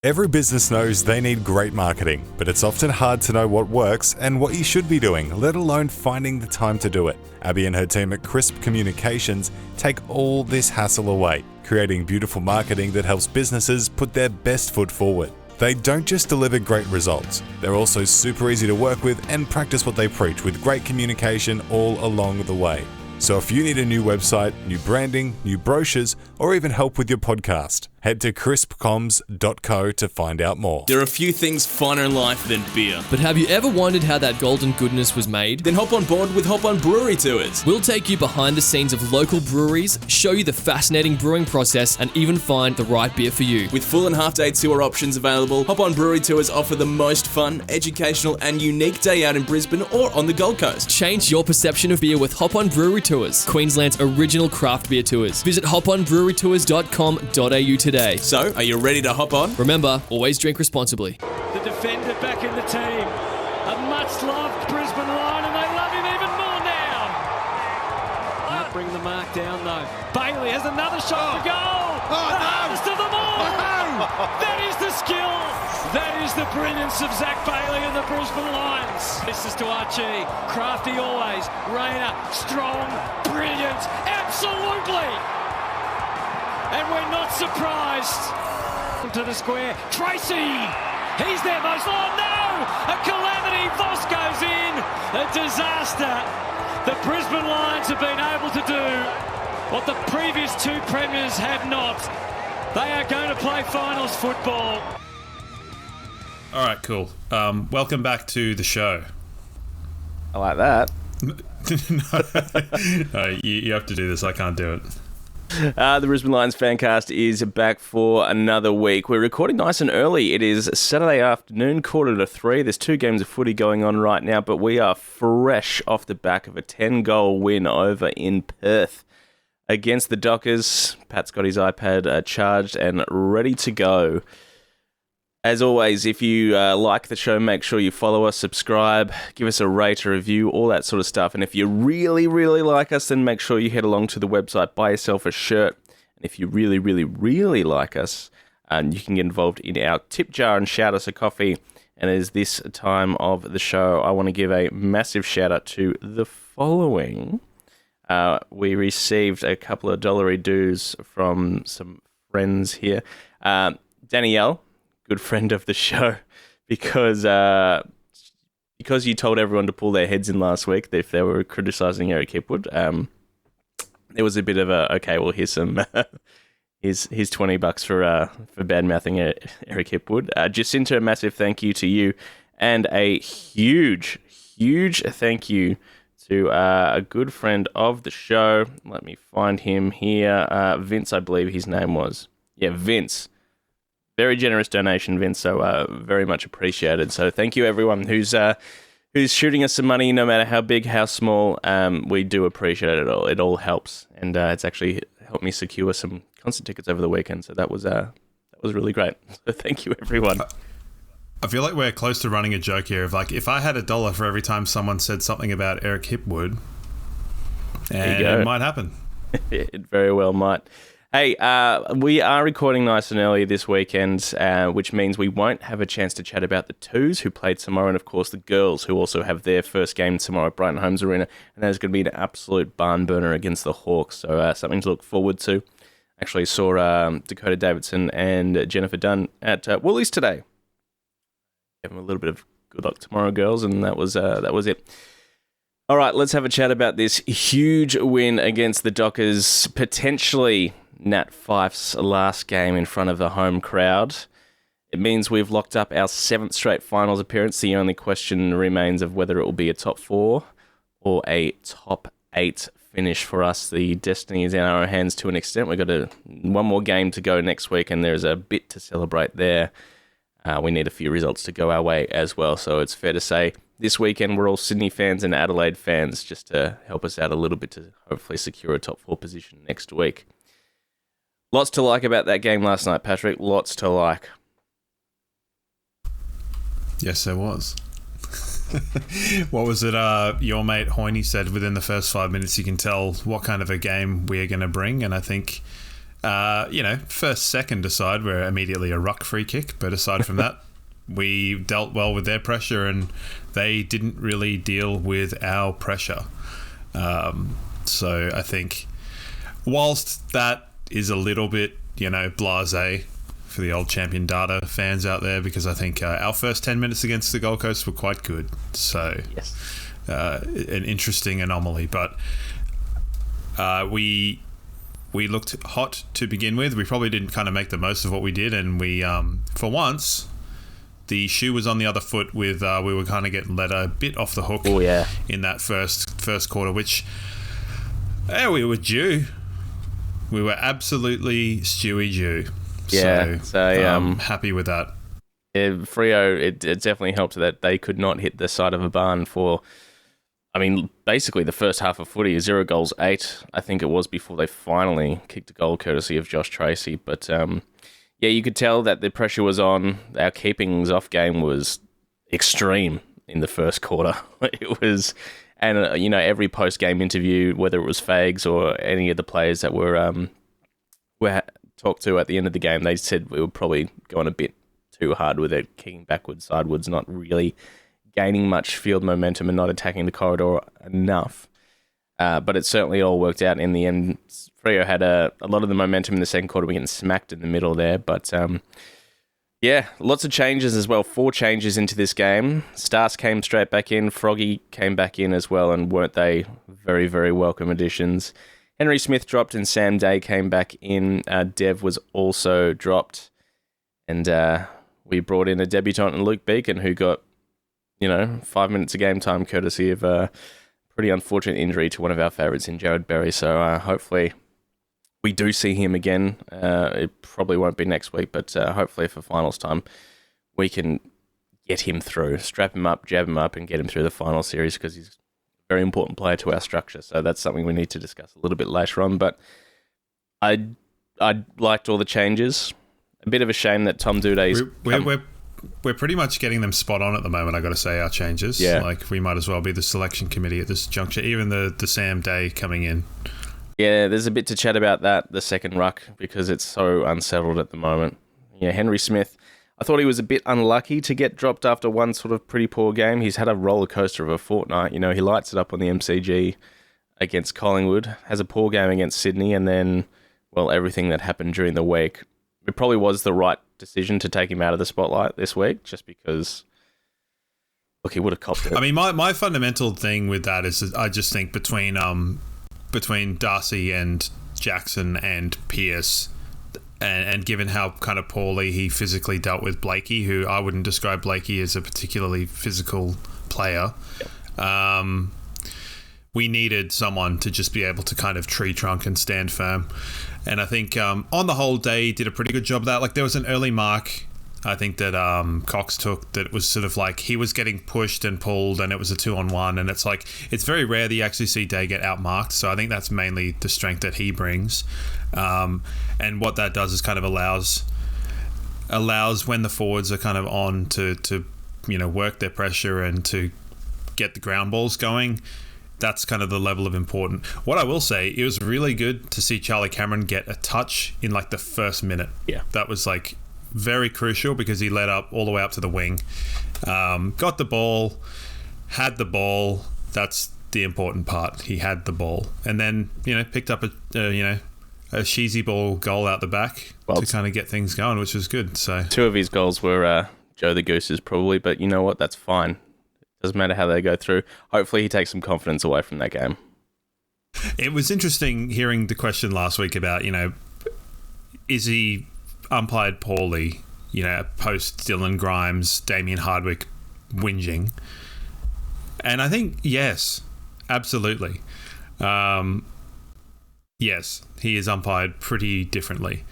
Every business knows they need great marketing, but it's often hard to know what works and what you should be doing, let alone finding the time to do it. Abby and her team at Crisp Communications take all this hassle away, creating beautiful marketing that helps businesses put their best foot forward. They don't just deliver great results, they're also super easy to work with and practice what they preach with great communication all along the way. So if you need a new website, new branding, new brochures, or even help with your podcast, head to crispcoms.co to find out more. There are a few things finer in life than beer. But have you ever wondered how that golden goodness was made? Then hop on board with Hop On Brewery Tours. We'll take you behind the scenes of local breweries, show you the fascinating brewing process, and even find the right beer for you. With full and half-day tour options available, Hop On Brewery Tours offer the most fun, educational, and unique day out in Brisbane or on the Gold Coast. Change your perception of beer with Hop On Brewery Tours, Queensland's original craft beer tours. Visit hoponbrewerytours.com.au today. So, are you ready to hop on? Remember, always drink responsibly. The defender back in the team. A much-loved Brisbane Lion, and they love him even more now. Can't bring the mark down, though. Bailey has another shot to goal. The hardest of them all. That is the skill. That is the brilliance of Zach Bailey and the Brisbane Lions. This is to Archie. Crafty always. Rayner, strong, brilliant, absolutely. And we're not surprised. To the square, Tracy, he's there most, oh no, a calamity, Voss goes in, a disaster. The Brisbane Lions have been able to do what the previous two premiers had not. They are going to play finals football. All right, cool. Welcome back to the show. I like that. No, you have to do this. I can't do it. The Brisbane Lions Fancast is back for another week. We're recording nice and early. It is Saturday afternoon, 2:45. There's 2 games of footy going on right now, but we are fresh off the back of a 10-goal win over in Perth against the Dockers. Pat's got his iPad charged and ready to go. As always, if you like the show, make sure you follow us, subscribe, give us a rate, a review, all that sort of stuff. And if you really, really like us, then make sure you head along to the website, buy yourself a shirt. And if you really, really, really like us, you can get involved in our tip jar and shout us a coffee. And as this time of the show, I want to give a massive shout out to the following. We received a couple of dollary dues from some friends here. Danielle, good friend of the show, because you told everyone to pull their heads in last week if they were criticising Eric Hipwood. There was a bit of a, okay, well, here's some here's $20 for bad mouthing Eric Hipwood. Jacinta, a massive thank you to you, and a huge thank you to a good friend of the show. Let me find him here. Vince, I believe his name was. Yeah, Vince. Very generous donation, Vince, so very much appreciated. So thank you, everyone who's shooting us some money, no matter how big, how small. We do appreciate it all. It all helps, and it's actually helped me secure some concert tickets over the weekend. So that was really great. So thank you, everyone. I feel like we're close to running a joke here of like, if I had $1 for every time someone said something about Eric Hipwood, and it might happen. It very well might. Hey, we are recording nice and early this weekend, which means we won't have a chance to chat about the Twos who played tomorrow, and of course the girls who also have their first game tomorrow at Brighton Homes Arena, and that is going to be an absolute barn burner against the Hawks, so something to look forward to. Actually saw Dakota Davidson and Jennifer Dunn at Woolies today. Give them a little bit of good luck tomorrow, girls, and that was it. All right, let's have a chat about this huge win against the Dockers, potentially Nat Fyfe's last game in front of the home crowd. It means we've locked up our 7th straight finals appearance. The only question remains of whether it will be a top 4 or a top 8 finish for us. The destiny is in our hands to an extent. We've got one more game to go next week, and there's a bit to celebrate there. We need a few results to go our way as well, so it's fair to say this weekend we're all Sydney fans and Adelaide fans, just to help us out a little bit to hopefully secure a top 4 position next week. Lots to like about that game last night, Patrick. Lots to like. Yes, there was. What was it? Your mate Hoyne said within the first 5 minutes you can tell what kind of a game we are going to bring, and I think first second aside, we're immediately a ruck free kick. But aside from that, we dealt well with their pressure and they didn't really deal with our pressure. So I think whilst that is a little bit, blasé for the old Champion Data fans out there, because I think our first 10 minutes against the Gold Coast were quite good. So yes. An interesting anomaly. But we looked hot to begin with. We probably didn't kind of make the most of what we did. And we, for once, the shoe was on the other foot with we were kind of getting let a bit off the hook in that first quarter, which we were due. We were absolutely Stewie due. Yeah, so I'm happy with that. Freo, it definitely helped that they could not hit the side of a barn for, basically the first half of footy, 0 goals, 8, I think it was, before they finally kicked a goal courtesy of Josh Tracy. But you could tell that the pressure was on. Our keepings off game was extreme in the first quarter. It was, and every post-game interview, whether it was Fags or any of the players that were talked to at the end of the game, they said we were probably going a bit too hard with it, kicking backwards, sidewards, not really gaining much field momentum and not attacking the corridor enough. But it certainly all worked out in the end. Freo had a lot of the momentum in the second quarter. We getting smacked in the middle there. But lots of changes as well. 4 changes into this game. Stars came straight back in. Froggy came back in as well, and weren't they very, very welcome additions. Henry Smith dropped and Sam Day came back in. Dev was also dropped. And we brought in a debutant in Luke Beacon, who got 5 minutes of game time courtesy of a pretty unfortunate injury to one of our favourites in Jarrod Berry. So hopefully we do see him again. It probably won't be next week, but hopefully for finals time we can get him through, strap him up, jab him up, and get him through the final series, because he's a very important player to our structure. So that's something we need to discuss a little bit later on. But I liked all the changes. A bit of a shame that Tom Duday's... We're pretty much getting them spot on at the moment, I got to say, our changes. Yeah. Like, we might as well be the selection committee at this juncture, even the Sam Day coming in. Yeah, there's a bit to chat about that, the second ruck, because it's so unsettled at the moment. Yeah, Henry Smith, I thought he was a bit unlucky to get dropped after one sort of pretty poor game. He's had a roller coaster of a fortnight. He lights it up on the MCG against Collingwood, has a poor game against Sydney, and then, everything that happened during the week. It probably was the right decision to take him out of the spotlight this week, just because, he would have copped it. My fundamental thing with that is that I just think between Darcy and Jackson and Pearce, and given how kind of poorly he physically dealt with Blakey, who I wouldn't describe Blakey as a particularly physical player, we needed someone to just be able to kind of tree trunk and stand firm. And I think on the whole day, he did a pretty good job of that. Like, there was an early mark, I think, that Cox took that was sort of like he was getting pushed and pulled, and it was a 2-on-1. And it's like, it's very rare that you actually see Day get outmarked. So I think that's mainly the strength that he brings. And what that does is kind of allows when the forwards are kind of on to work their pressure and to get the ground balls going. That's kind of the level of important. What I will say, it was really good to see Charlie Cameron get a touch in like the first minute. Yeah. That was like very crucial, because he led up all the way up to the wing. Got the ball, had the ball. That's the important part. He had the ball. And then, picked up a cheesy ball goal out the back to kind of get things going, which was good. So 2 of his goals were Joe the Goose's probably, but you know what? That's fine. Doesn't matter how they go through. Hopefully he takes some confidence away from that game. It was interesting hearing the question last week about, is he umpired poorly, post Dylan Grimes, Damien Hardwick whinging? And I think, yes, absolutely. Yes, he is umpired pretty differently.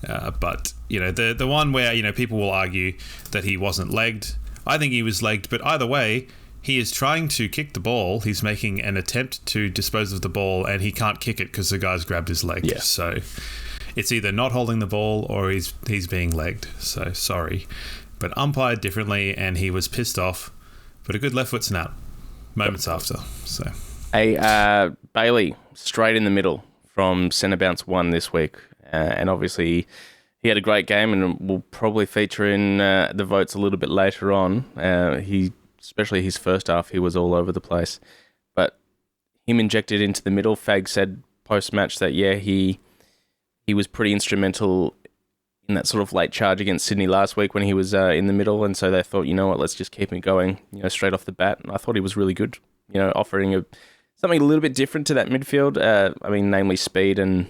But, the one where, people will argue that he wasn't legged, I think he was legged, but either way, he is trying to kick the ball. He's making an attempt to dispose of the ball, and he can't kick it because the guy's grabbed his leg. Yeah. So it's either not holding the ball or he's being legged. So sorry. But umpired differently, and he was pissed off, but a good left foot snap moments after. So Bailey, straight in the middle from centre bounce 1 this week. and obviously he had a great game and will probably feature in the votes a little bit later on. Especially his first half, he was all over the place. But him injected into the middle, Fag said post-match that, he was pretty instrumental in that sort of late charge against Sydney last week when he was in the middle, and so they thought, you know what, let's just keep him going, straight off the bat. And I thought he was really good, offering something a little bit different to that midfield. Namely speed and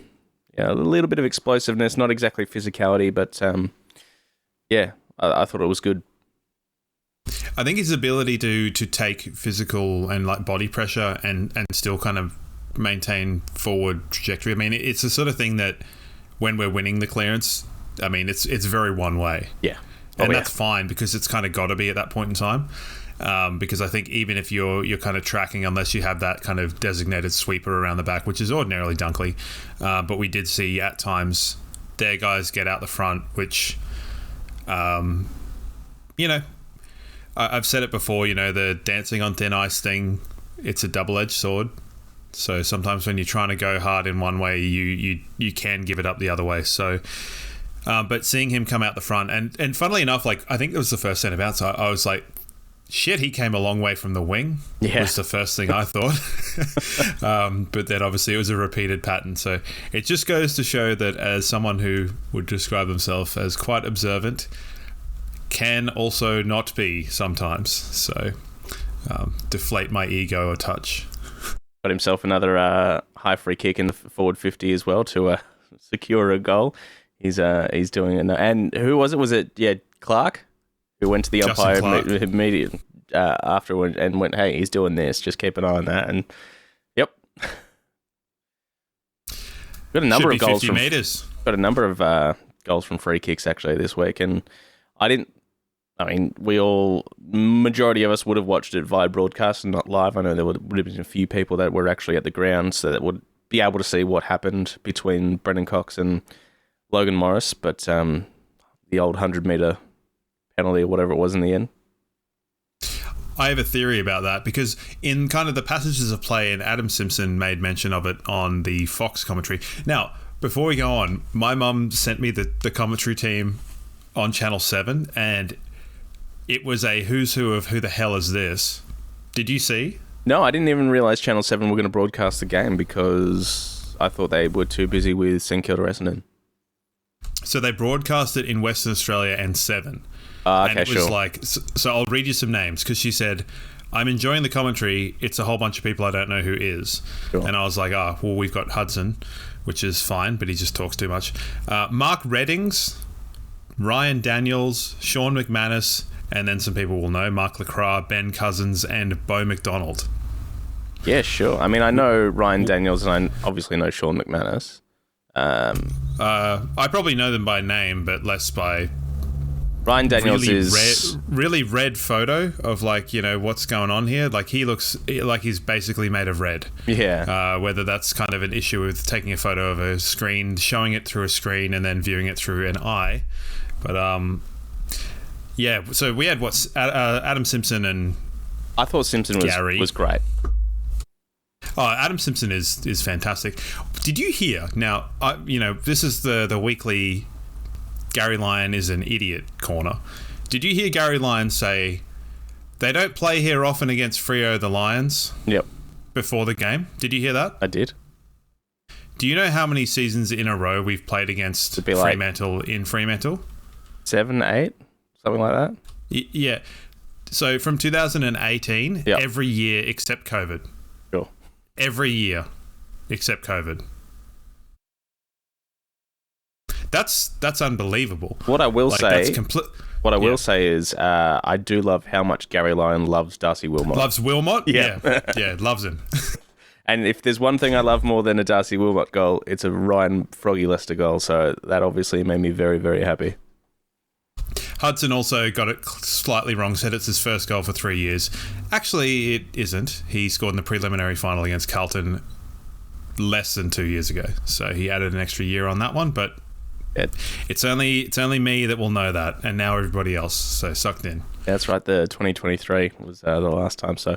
a little bit of explosiveness, not exactly physicality, but I thought it was good. I think his ability to take physical and like body pressure and still kind of maintain forward trajectory. I mean, it's the sort of thing that when we're winning the clearance, I mean, it's very one way. Yeah. And that's fine because it's kind of got to be at that point in time. Because I think even if you're kind of tracking, unless you have that kind of designated sweeper around the back, which is ordinarily Dunkley, but we did see at times their guys get out the front, which, I've said it before, the dancing on thin ice thing, it's a double-edged sword. So sometimes when you're trying to go hard in one way, you can give it up the other way. So, but seeing him come out the front, and funnily enough, like I think it was the first centre bounce, I was like, shit, he came a long way from the wing. Yeah. Was the first thing I thought. But then obviously it was a repeated pattern. So it just goes to show that as someone who would describe himself as quite observant, can also not be sometimes. So deflate my ego a touch. Got himself another high free kick in the forward 50 as well to secure a goal. He's doing it. And who was it? Was it Clark? Who went to the umpire immediately after and went, hey, he's doing this. Just keep an eye on that. And yep, got a number of goals 50 meters. Got a number of goals from free kicks actually this week. And majority of us would have watched it via broadcast and not live. I know there would have been a few people that were actually at the ground, so that would be able to see what happened between Brendan Cox and Logan Morris. But the old 100-metre penalty or whatever it was in the end. I have a theory about that because in kind of the passages of play, and Adam Simpson made mention of it on the Fox commentary. Now, before we go on, my mum sent me the commentary team on Channel 7, and it was a who's who of who the hell is this. Did you see? No, I didn't even realise Channel 7 were going to broadcast the game because I thought they were too busy with St Kilda Essendon. So they broadcast it in Western Australia and 7. Okay, and it was like, so I'll read you some names because she said, I'm enjoying the commentary. It's a whole bunch of people I don't know who is. Sure. And I was like, well, we've got Hudson, which is fine, but he just talks too much. Mark Reddings, Ryan Daniels, Sean McManus, and then some people will know, Mark Lacroix, Ben Cousins, and Beau McDonald. Yeah, sure. I mean, I know Ryan Daniels and I obviously know Sean McManus. I probably know them by name, but less by... Ryan Daniels really red photo of what's going on here. Like he looks like he's basically made of red. Yeah. Whether that's kind of an issue with taking a photo of a screen, showing it through a screen, and then viewing it through an eye. But yeah. So we had Adam Simpson and I thought Simpson was great. Oh, Adam Simpson is fantastic. Did you hear? Now, this is the weekly Gary Lyon is an idiot corner. Did you hear Gary Lyon say they don't play here often against Freo the Lions? Yep. Before the game? Did you hear that? I did. Do you know how many seasons in a row we've played against Fremantle in Fremantle? 7, 8? Something like that? Yeah. So from 2018, yep. Every year except COVID. Sure. Every year except COVID. That's unbelievable. What I will say is I do love how much Gary Lyon loves Darcy Wilmot. Loves Wilmot? Yeah. Yeah, loves him. And if there's one thing I love more than a Darcy Wilmot goal, it's a Ryan Froggy Lester goal. So that obviously made me very, very happy. Hudson also got it slightly wrong, said it's his first goal for 3 years. Actually, it isn't. He scored in the preliminary final against Carlton less than 2 years ago. So he added an extra year on that one, but it's only me that will know that, and now everybody else. So sucked in. That's right. The 2023 was the last time. So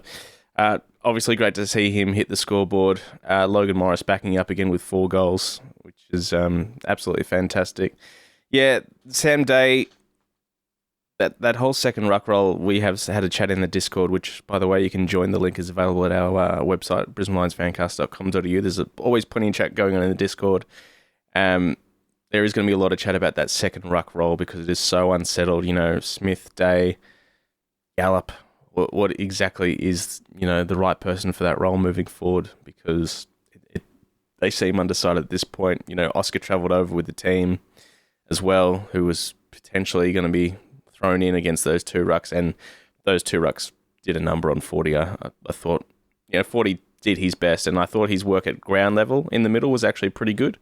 obviously great to see him hit the scoreboard. Logan Morris backing up again with 4 goals, which is absolutely fantastic. Yeah, Sam Day, that whole second ruck roll, we have had a chat in the Discord, which, by the way, you can join. The link is available at our website, brisbanelionsfancast.com.au. There's always plenty of chat going on in the Discord. There is going to be a lot of chat about that second ruck roll because it is so unsettled. Smith, Day, Gallup, what exactly is, the right person for that role moving forward, because they seem undecided at this point. Oscar travelled over with the team as well, who was potentially going to be thrown in against those two rucks, and those two rucks did a number on 40. I thought, 40 did his best, and I thought his work at ground level in the middle was actually pretty good.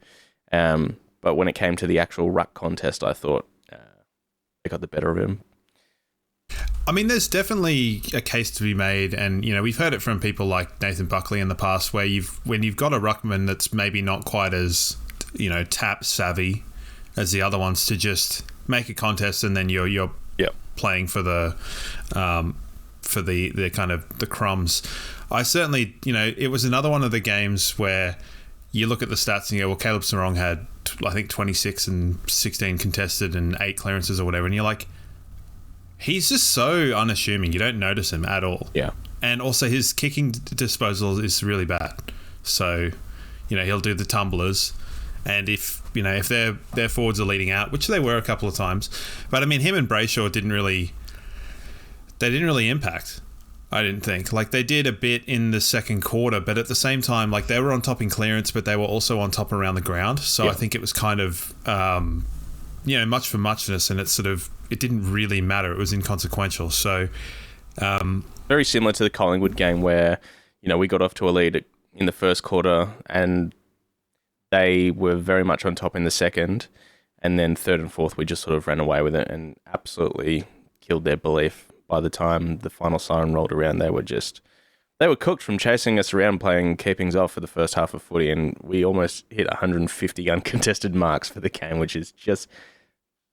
But when it came to the actual ruck contest, I thought they got the better of him. I mean, there's definitely a case to be made, and we've heard it from people like Nathan Buckley in the past, where when you've got a ruckman that's maybe not quite as tap savvy as the other ones, to just make a contest and then you're playing for the kind of the crumbs. I certainly it was another one of the games where you look at the stats and you go, well, Caleb Sarong had I think 26 and 16 contested and 8 clearances or whatever, and you're like, he's just so unassuming. You don't notice him at all. Yeah. And also his kicking disposal is really bad. So, he'll do the tumblers. And if their forwards are leading out, which they were a couple of times, but I mean, him and Brayshaw didn't really impact. I didn't think. Like, they did a bit in the second quarter, but at the same time, like, they were on top in clearance, but they were also on top around the ground. So I think it was kind of, much for muchness, and it didn't really matter. It was inconsequential. So, very similar to the Collingwood game where, we got off to a lead in the first quarter and they were very much on top in the second, and then third and fourth, we just sort of ran away with it and absolutely killed their belief. By the time the final siren rolled around, they were cooked from chasing us around playing keepings off for the first half of footy, and we almost hit 150 uncontested marks for the game, which is just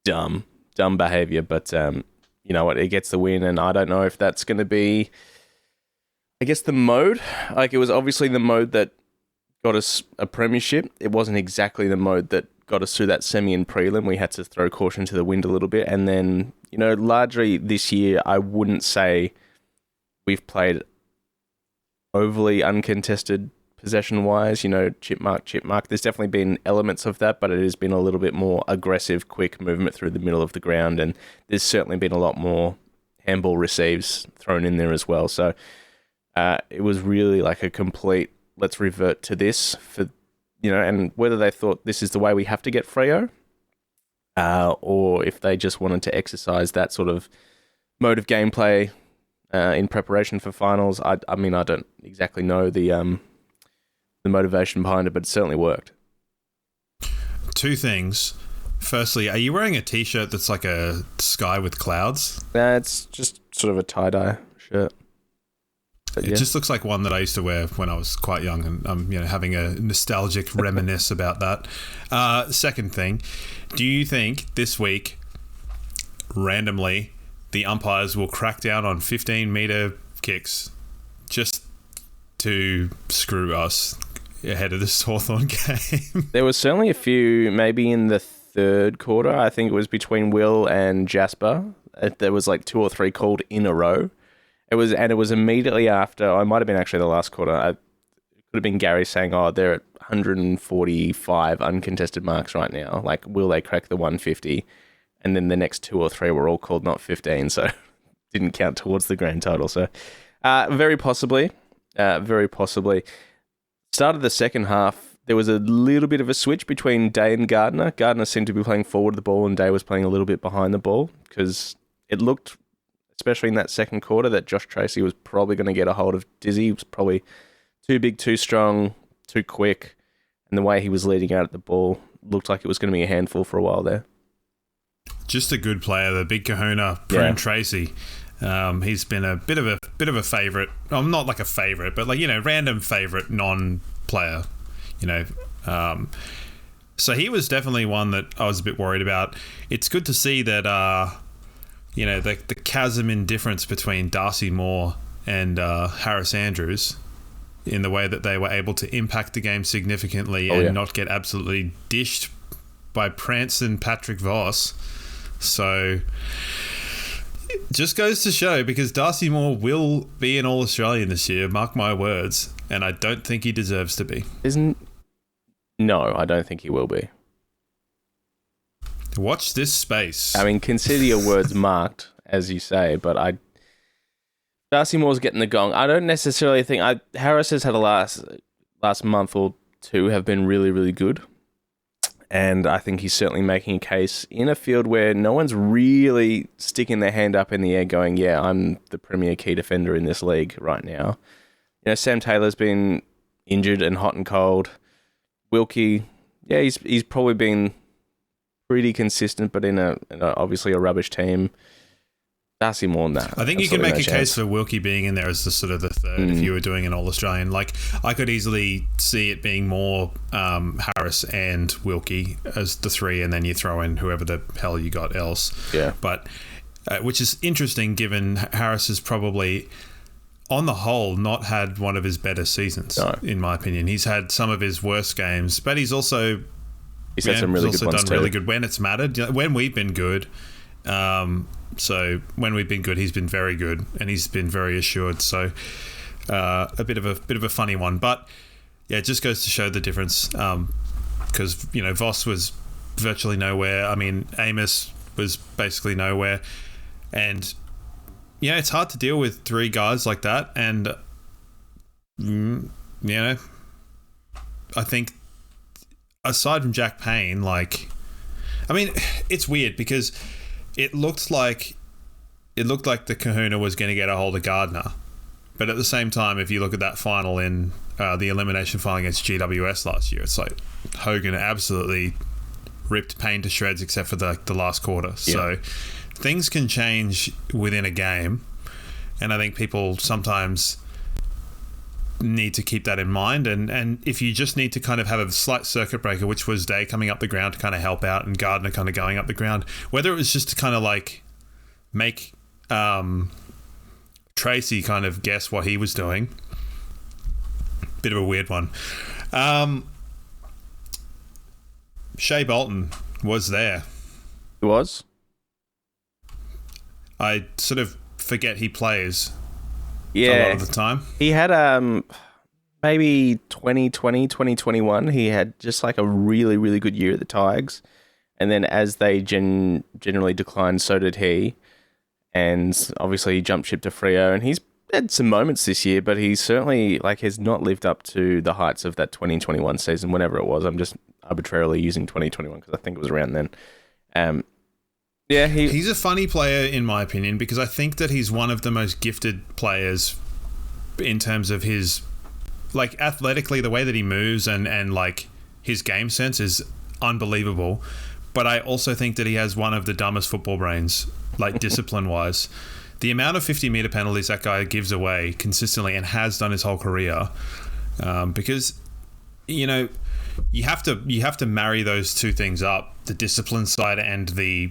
dumb behaviour. But you know what, it gets the win, and I don't know if that's going to be, I guess, the mode. Like, it was obviously the mode that got us a premiership. It wasn't exactly the mode that got us through that semi and prelim. We had to throw caution to the wind a little bit, and then, largely this year, I wouldn't say we've played overly uncontested possession-wise, chip mark. There's definitely been elements of that, but it has been a little bit more aggressive, quick movement through the middle of the ground, and there's certainly been a lot more handball receives thrown in there as well. So it was really like a complete, let's revert to this for, and whether they thought this is the way we have to get Freo, or if they just wanted to exercise that sort of mode of gameplay in preparation for finals. I mean, I don't exactly know the motivation behind it, but it certainly worked. Two things. Firstly, are you wearing a t-shirt that's like a sky with clouds? It's just sort of a tie-dye shirt. It just looks like one that I used to wear when I was quite young, and I'm having a nostalgic reminisce about that. Second thing, do you think this week, randomly, the umpires will crack down on 15-metre kicks just to screw us ahead of this Hawthorn game? There was certainly a few, maybe in the third quarter. I think it was between Will and Jasper. There was like 2 or 3 called in a row. It was immediately after, it might have been actually the last quarter. It could have been Gary saying, they're at 145 uncontested marks right now. Like, will they crack the 150? And then the next 2 or 3 were all called not 15, so didn't count towards the grand total. So very possibly. Start of the second half, there was a little bit of a switch between Day and Gardner. Gardner seemed to be playing forward the ball, and Day was playing a little bit behind the ball, because it looked, especially in that second quarter, that Josh Tracy was probably going to get a hold of Dizzy. He was probably too big, too strong, too quick, and the way he was leading out at the ball looked like it was going to be a handful for a while there. Just a good player, the big kahuna, Prune Tracy. He's been a bit of a favourite. Well, not like a favourite, but like, random favourite non-player. So he was definitely one that I was a bit worried about. It's good to see that the chasm in difference between Darcy Moore and Harris Andrews in the way that they were able to impact the game significantly and not get absolutely dished by prancing Patrick Voss. So it just goes to show, because Darcy Moore will be an All-Australian this year, mark my words, and I don't think he deserves to be. No, I don't think he will be. Watch this space. I mean, consider your words marked, as you say, but Darcy Moore's getting the gong. I don't necessarily think... Harris has had a last month or two have been really, really good. And I think he's certainly making a case in a field where no one's really sticking their hand up in the air going, yeah, I'm the premier key defender in this league right now. You know, Sam Taylor's been injured and hot and cold. Wilkie, yeah, he's probably been pretty consistent, but in a obviously a rubbish team. Darcy Moore, nah. I think you can make a case for Wilkie being in there as the sort of the third if you were doing an All-Australian. Like, I could easily see it being more Harris and Wilkie as the three, and then you throw in whoever the hell you got else. Yeah. But, which is interesting given Harris has probably, on the whole, not had one of his better seasons, in my opinion. He's had some of his worst games, but he's also... He's had some really good ones too. Really good when it's mattered. When we've been good... So when we've been good, he's been very good, and he's been very assured. So a bit of a funny one, but yeah, it just goes to show the difference. Because Voss was virtually nowhere. I mean, Amos was basically nowhere, and yeah, it's hard to deal with three guys like that. And I think aside from Jack Payne, it's weird because. It looked like the Kahuna was going to get a hold of Gardner, but at the same time, if you look at that final in the elimination final against GWS last year, it's like Hogan absolutely ripped Payne to shreds, except for the last quarter. Yeah. So things can change within a game, and I think people sometimes need to keep that in mind. And if you just need to kind of have a slight circuit breaker, which was Day coming up the ground to kind of help out and Gardner kind of going up the ground, whether it was just to kind of like make Tracy kind of guess what he was doing. Bit of a weird one. Shea Bolton was there. He was? I sort of forget he plays. Yeah, a lot of the time. He had maybe 2020, 2021. He had just like a really, really good year at the Tigers. And then as they generally declined, so did he. And obviously he jumped ship to Freo. And he's had some moments this year, but he certainly has not lived up to the heights of that 2021 season, whenever it was. I'm just arbitrarily using 2021 because I think it was around then. Yeah, he's a funny player in my opinion, because I think that he's one of the most gifted players in terms of his athletically, the way that he moves and his game sense is unbelievable. But I also think that he has one of the dumbest football brains, discipline wise. The amount of 50-meter penalties that guy gives away consistently and has done his whole career, because you have to marry those two things up, the discipline side and the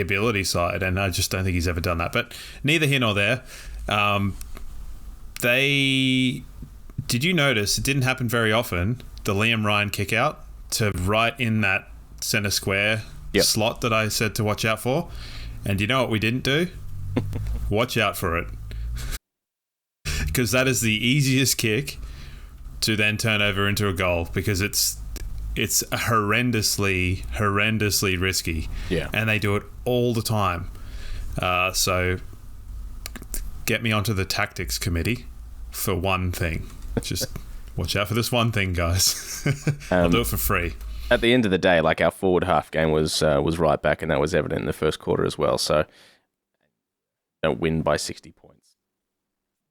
ability side, and I just don't think he's ever done that. But neither here nor there. Did you notice it didn't happen very often, the Liam Ryan kick out to right in that centre square slot that I said to watch out for? And you know what we didn't do? Watch out for it. Because that is the easiest kick to then turn over into a goal, because it's horrendously risky. Yeah. And they do it all the time. So get me onto the tactics committee for one thing. Just watch out for this one thing, guys. I'll do it for free. At the end of the day, our forward half game was right back, and that was evident in the first quarter as well. So don't win by 60 points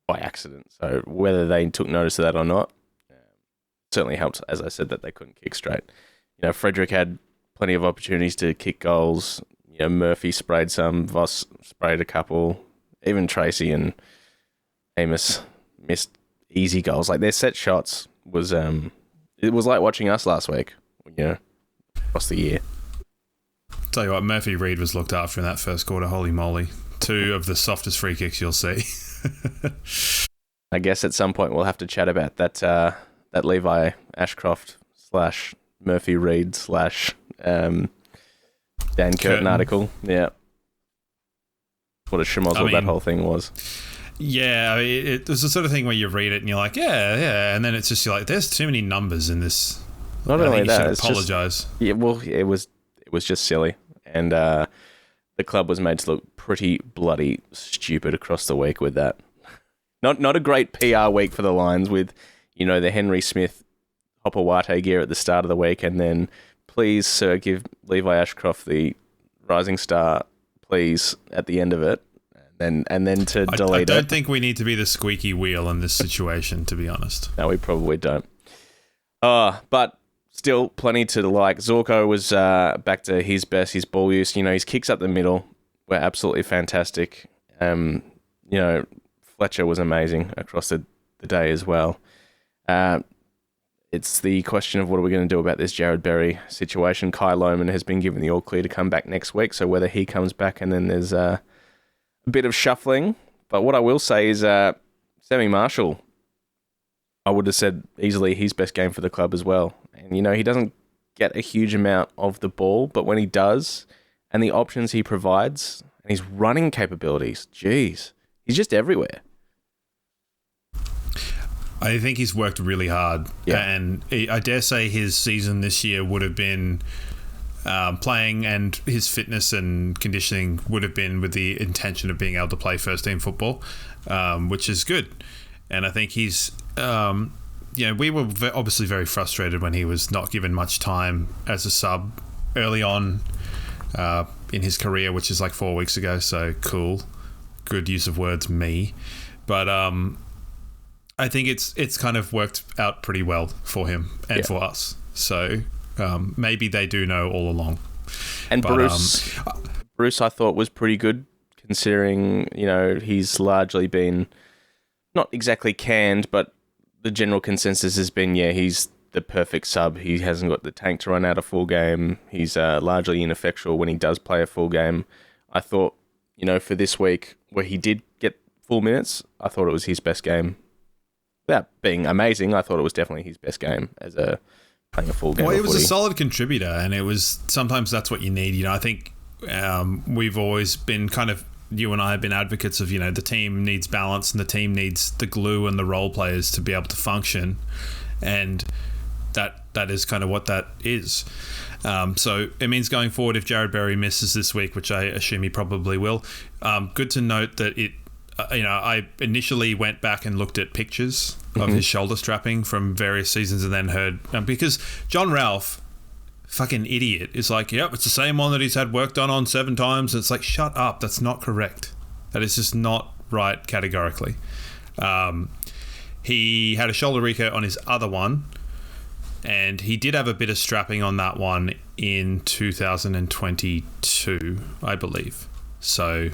by accident. So whether they took notice of that or not, certainly helped, as I said, that they couldn't kick straight. Frederick had plenty of opportunities to kick goals. Murphy sprayed some, Voss sprayed a couple, even Tracy and Amos missed easy goals. Their set shots was it was like watching us last week, across the year. Tell you what, Murphy Reid was looked after in that first quarter. Holy moly. 2 of the softest free kicks you'll see. I guess at some point we'll have to chat about that Levi Ashcroft / Murphy Reed / Dan Curtin article. Yeah. What a schmozzle that whole thing was. Yeah, it was the sort of thing where you read it and you're like, yeah, and then it's just you're like, there's too many numbers in this. Not only that, you should apologise. Yeah, well, it was just silly, and the club was made to look pretty bloody stupid across the week with that. Not a great PR week for the Lions with, the Henry Smith Hopawate gear at the start of the week, and then please, sir, give Levi Ashcroft the Rising Star, please, at the end of it. And then to delete it. I don't think we need to be the squeaky wheel in this situation, to be honest. No, we probably don't. But still, plenty to like. Zorko was back to his best, his ball use. His kicks up the middle were absolutely fantastic. Fletcher was amazing across the day as well. It's the question of what are we going to do about this Jarrod Berry situation. Kai Lohman has been given the all clear to come back next week, so whether he comes back and then there's a bit of shuffling. But what I will say is Sammy Marshall, I would have said easily his best game for the club as well. And, he doesn't get a huge amount of the ball, but when he does, and the options he provides, and his running capabilities, geez, he's just everywhere. I think he's worked really hard. Yeah. And I dare say his season this year would have been playing, and his fitness and conditioning would have been with the intention of being able to play first team football, which is good. And I think he's, we were obviously very frustrated when he was not given much time as a sub early on in his career, which is like 4 weeks ago. So cool. Good use of words, me. But I think it's kind of worked out pretty well for him and for us. So maybe they do know all along. And Bruce, I thought, was pretty good considering, he's largely been not exactly canned, but the general consensus has been, he's the perfect sub. He hasn't got the tank to run out a full game. He's largely ineffectual when he does play a full game. I thought, for this week where he did get full minutes, I thought it was his best game. Without being amazing, I thought it was definitely his best game as playing a full game. Well, it was a solid contributor, and it was sometimes that's what you need. I think we've always been you and I have been advocates of, the team needs balance and the team needs the glue and the role players to be able to function, and that is kind of what that is. So it means going forward, if Jarrod Berry misses this week, which I assume he probably will, good to note that it. I initially went back and looked at pictures of his shoulder strapping from various seasons, and then heard because John Ralph, fucking idiot, is like, yep, it's the same one that he's had work done on 7 times. It's like, shut up, that's not correct. That is just not right categorically. He had a shoulder recur on his other one, and he did have a bit of strapping on that one in 2022, I believe. So,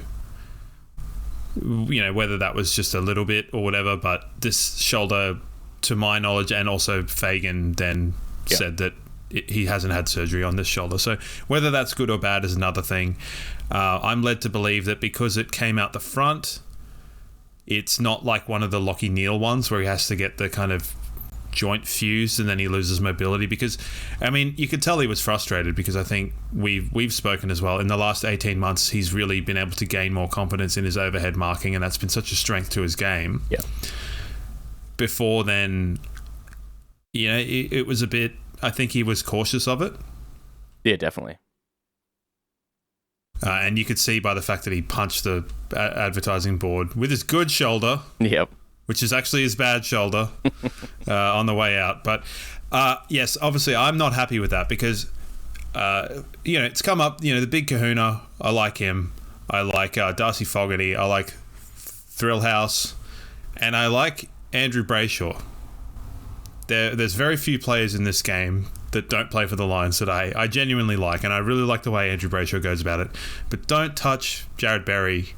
whether that was just a little bit or whatever, but this shoulder, to my knowledge, and also Fagan then said that he hasn't had surgery on this shoulder. So whether that's good or bad is another thing. I'm led to believe that because it came out the front, it's not like one of the Lockie Neal ones where he has to get the kind of joint fused and then he loses mobility, because you could tell he was frustrated, because I think we've spoken as well in the last 18 months he's really been able to gain more confidence in his overhead marking, and that's been such a strength to his game. Before then, it was a bit, I think he was cautious of it. Definitely. And you could see by the fact that he punched the advertising board with his good shoulder. Which is actually his bad shoulder on the way out. But yes, obviously I'm not happy with that, because, it's come up, the big kahuna, I like him. I like Darcy Fogarty. I like Thrillhouse. And I like Andrew Brayshaw. There's very few players in this game that don't play for the Lions that I genuinely like, and I really like the way Andrew Brayshaw goes about it. But don't touch Jarrod Berry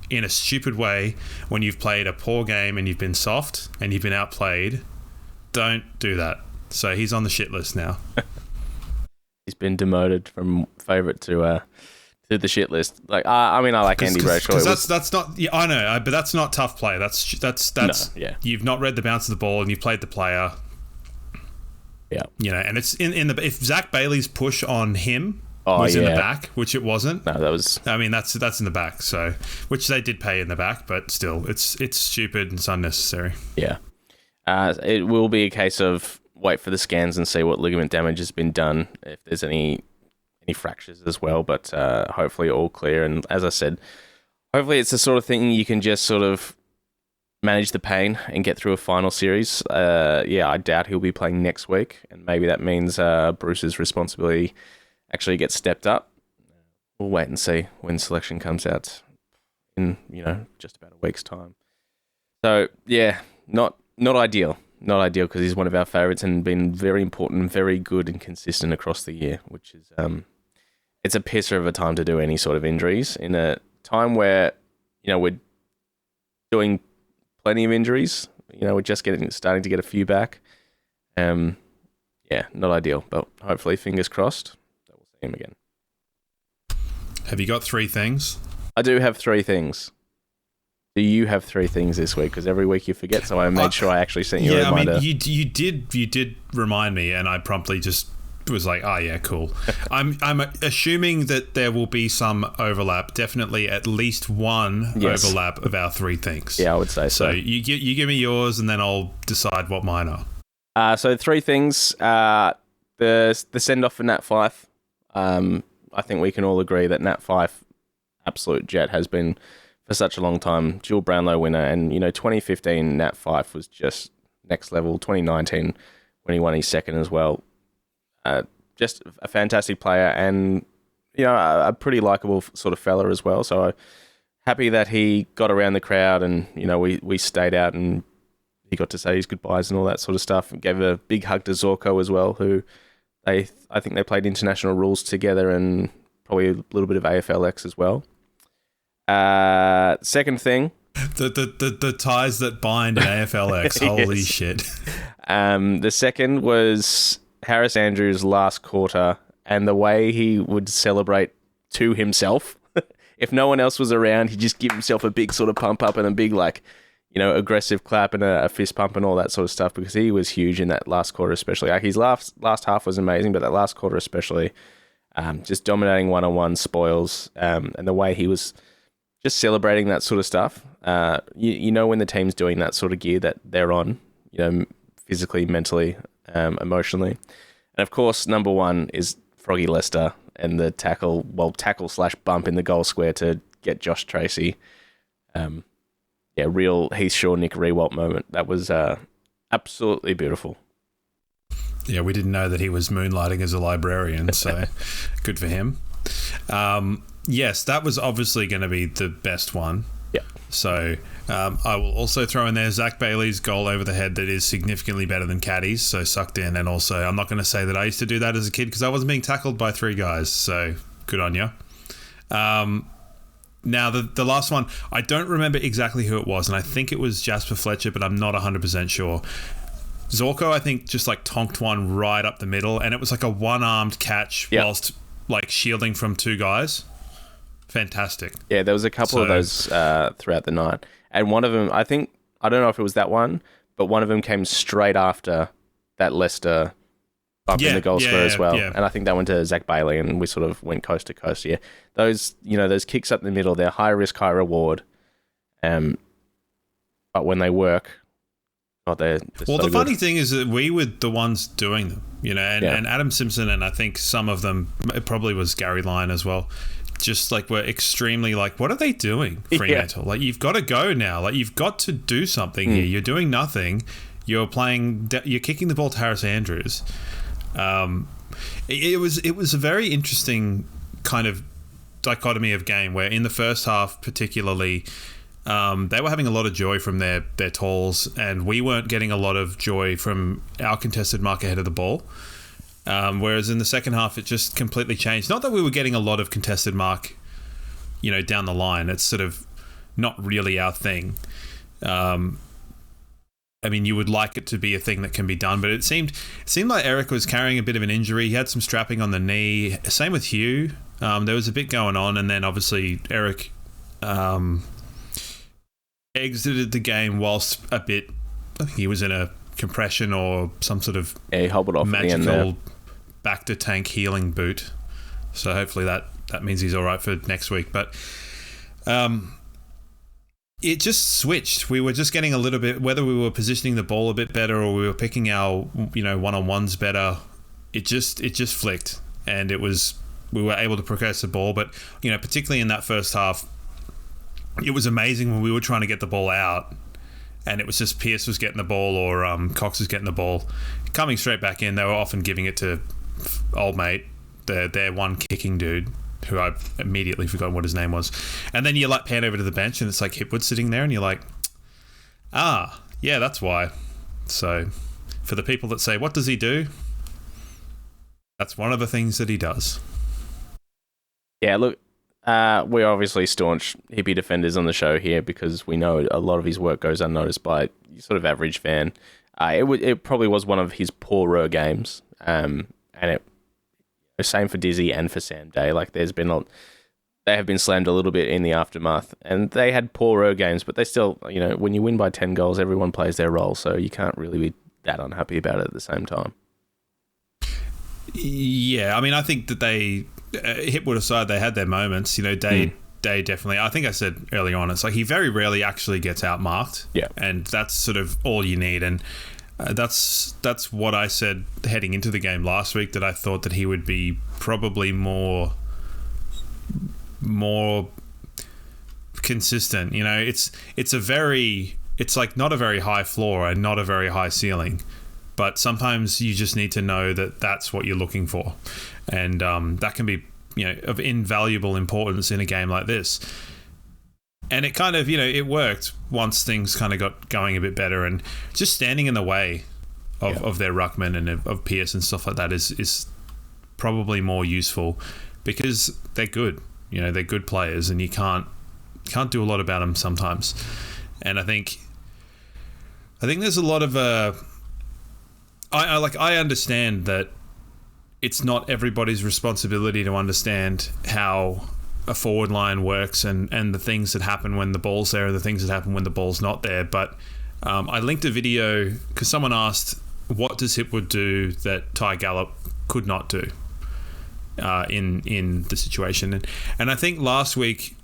in a stupid way when you've played a poor game and you've been soft and you've been outplayed. Don't do that. So he's on the shit list now. He's been demoted from favourite to to the shit list. Like, I mean, I like Andy Brayshaw. Because that's not. Yeah, I know, but that's not tough play. That's. No, yeah. You've not read the bounce of the ball, and you've played the player. Yeah. You know, and it's in the. If Zach Bailey's push on him was in the back, which it wasn't. No, that was. I mean, that's in the back. So, which they did pay in the back, but still, it's stupid and it's unnecessary. Yeah. It will be a case of wait for the scans and see what ligament damage has been done, if there's any fractures as well, but hopefully all clear. And as I said, hopefully it's the sort of thing you can just sort of manage the pain and get through a final series. I doubt he'll be playing next week, and maybe that means Bruce's responsibility actually gets stepped up. We'll wait and see when selection comes out in, just about a week's time. So, yeah, not ideal. Not ideal because he's one of our favourites and been very important and very good and consistent across the year, which is it's a pisser of a time to do any sort of injuries in a time where, we're doing plenty of injuries. We're just starting to get a few back. Not ideal, but hopefully, fingers crossed, that we'll see him again. Have you got 3 things? I do have 3 things. Do you have 3 things this week? Because every week you forget, so I made sure I actually sent you a reminder. I mean, you did remind me, and I promptly just was like, oh yeah, cool. I'm assuming that there will be some overlap, definitely at least one overlap of our 3 things. Yeah, I would say so. So you give me yours, and then I'll decide what mine are. So 3 things. The send-off for Nat Fyfe. I think we can all agree that Nat Fyfe, absolute jet, has been for such a long time, dual Brownlow winner, and 2015 Nat Fyfe was just next level. 2019 when he won his second as well, just a fantastic player, and a pretty likable sort of fella as well. So happy that he got around the crowd, and we stayed out and he got to say his goodbyes and all that sort of stuff. And gave a big hug to Zorko as well, who I think they played international rules together and probably a little bit of AFLX as well. Second thing, the ties that bind in AFLX. Holy shit. The second was Harris Andrews' last quarter and the way he would celebrate to himself. If no one else was around, he'd just give himself a big sort of pump up and a big aggressive clap and a fist pump and all that sort of stuff, because he was huge in that last quarter especially. His last half was amazing, but that last quarter especially, just dominating one-on-one spoils, and the way he was just celebrating that sort of stuff. When the team's doing that sort of gear that they're on, physically, mentally, emotionally. And of course, number 1 is Froggy Lester and the tackle/bump in the goal square to get Josh Tracy. Real Heath Shaw, Nick Rewalt moment. That was absolutely beautiful. Yeah, we didn't know that he was moonlighting as a librarian, so good for him. Yes, that was obviously going to be the best one. Yeah. So I will also throw in there Zach Bailey's goal over the head that is significantly better than Caddy's, so sucked in. And also, I'm not going to say that I used to do that as a kid because I wasn't being tackled by 3 guys, so good on you. Now, the last one, I don't remember exactly who it was, and I think it was Jasper Fletcher, but I'm not 100% sure. Zorko, I think, just tonked one right up the middle, and it was like a one-armed catch whilst shielding from 2 guys. Fantastic. Yeah, there was a couple of those throughout the night. And one of them, I don't know if it was that one, but one of them came straight after that Leicester bump in the goal square as well. Yeah. And I think that went to Zach Bailey, and we sort of went coast to coast. Yeah, those kicks up the middle, they're high risk, high reward. But when they work, they're well, so the funny thing is that we were the ones doing them, and Adam Simpson, and I think some of them, it probably was Gary Lyon as well, just were extremely what are they doing, Fremantle? Yeah. You've got to go now. You've got to do something here. You're doing nothing. You're kicking the ball to Harris Andrews. It was a very interesting kind of dichotomy of game where in the first half particularly, they were having a lot of joy from their talls, and we weren't getting a lot of joy from our contested mark ahead of the ball. Whereas in the second half, it just completely changed. Not that we were getting a lot of contested mark, down the line. It's sort of not really our thing. And I mean, you would like it to be a thing that can be done, but it seemed like Eric was carrying a bit of an injury. He had some strapping on the knee. Same with Hugh. There was a bit going on, and then obviously Eric exited the game whilst a bit. I think he was in a compression or some sort of he hobbled off magical back to tank healing boot. So hopefully that means he's all right for next week. But it just switched. We were just getting a little bit, whether we were positioning the ball a bit better or we were picking our one-on-ones better. It just flicked, and we were able to progress the ball. But particularly in that first half, it was amazing when we were trying to get the ball out, and it was just Pearce was getting the ball or Cox was getting the ball. Coming straight back in, they were often giving it to old mate, their one kicking dude, who I immediately forgot what his name was. And then you pan over to the bench and it's like Hipwood sitting there and you're like, yeah, that's why. So for the people that say, what does he do? That's one of the things that he does. Yeah, look, we're obviously staunch hippie defenders on the show here because we know a lot of his work goes unnoticed by sort of average fan. It probably was one of his poorer games, and it same for Dizzy and for Sam Day. They have been slammed a little bit in the aftermath, and they had poorer games, but they still, when you win by 10 goals, everyone plays their role, so you can't really be that unhappy about it at the same time. Yeah, I mean, I think that they, Hipwood aside, they had their moments. Day definitely. I think I said earlier on, it's like he very rarely actually gets outmarked. Yeah, and that's sort of all you need. And that's what I said heading into the game last week, that I thought that he would be probably more consistent. It's like not a very high floor and not a very high ceiling. But sometimes you just need to know that that's what you're looking for. And that can be, of invaluable importance in a game like this. And it kind of, it worked once things kind of got going a bit better. And just standing in the way of their ruckman and of Pearce and stuff like that is probably more useful because they're good. They're good players and you can't do a lot about them sometimes. And I think there's a lot of... I understand that it's not everybody's responsibility to understand how a forward line works and the things that happen when the ball's there and the things that happen when the ball's not there. But I linked a video because someone asked, what does Hipwood do that Ty Gallop could not do in the situation? And I think last week,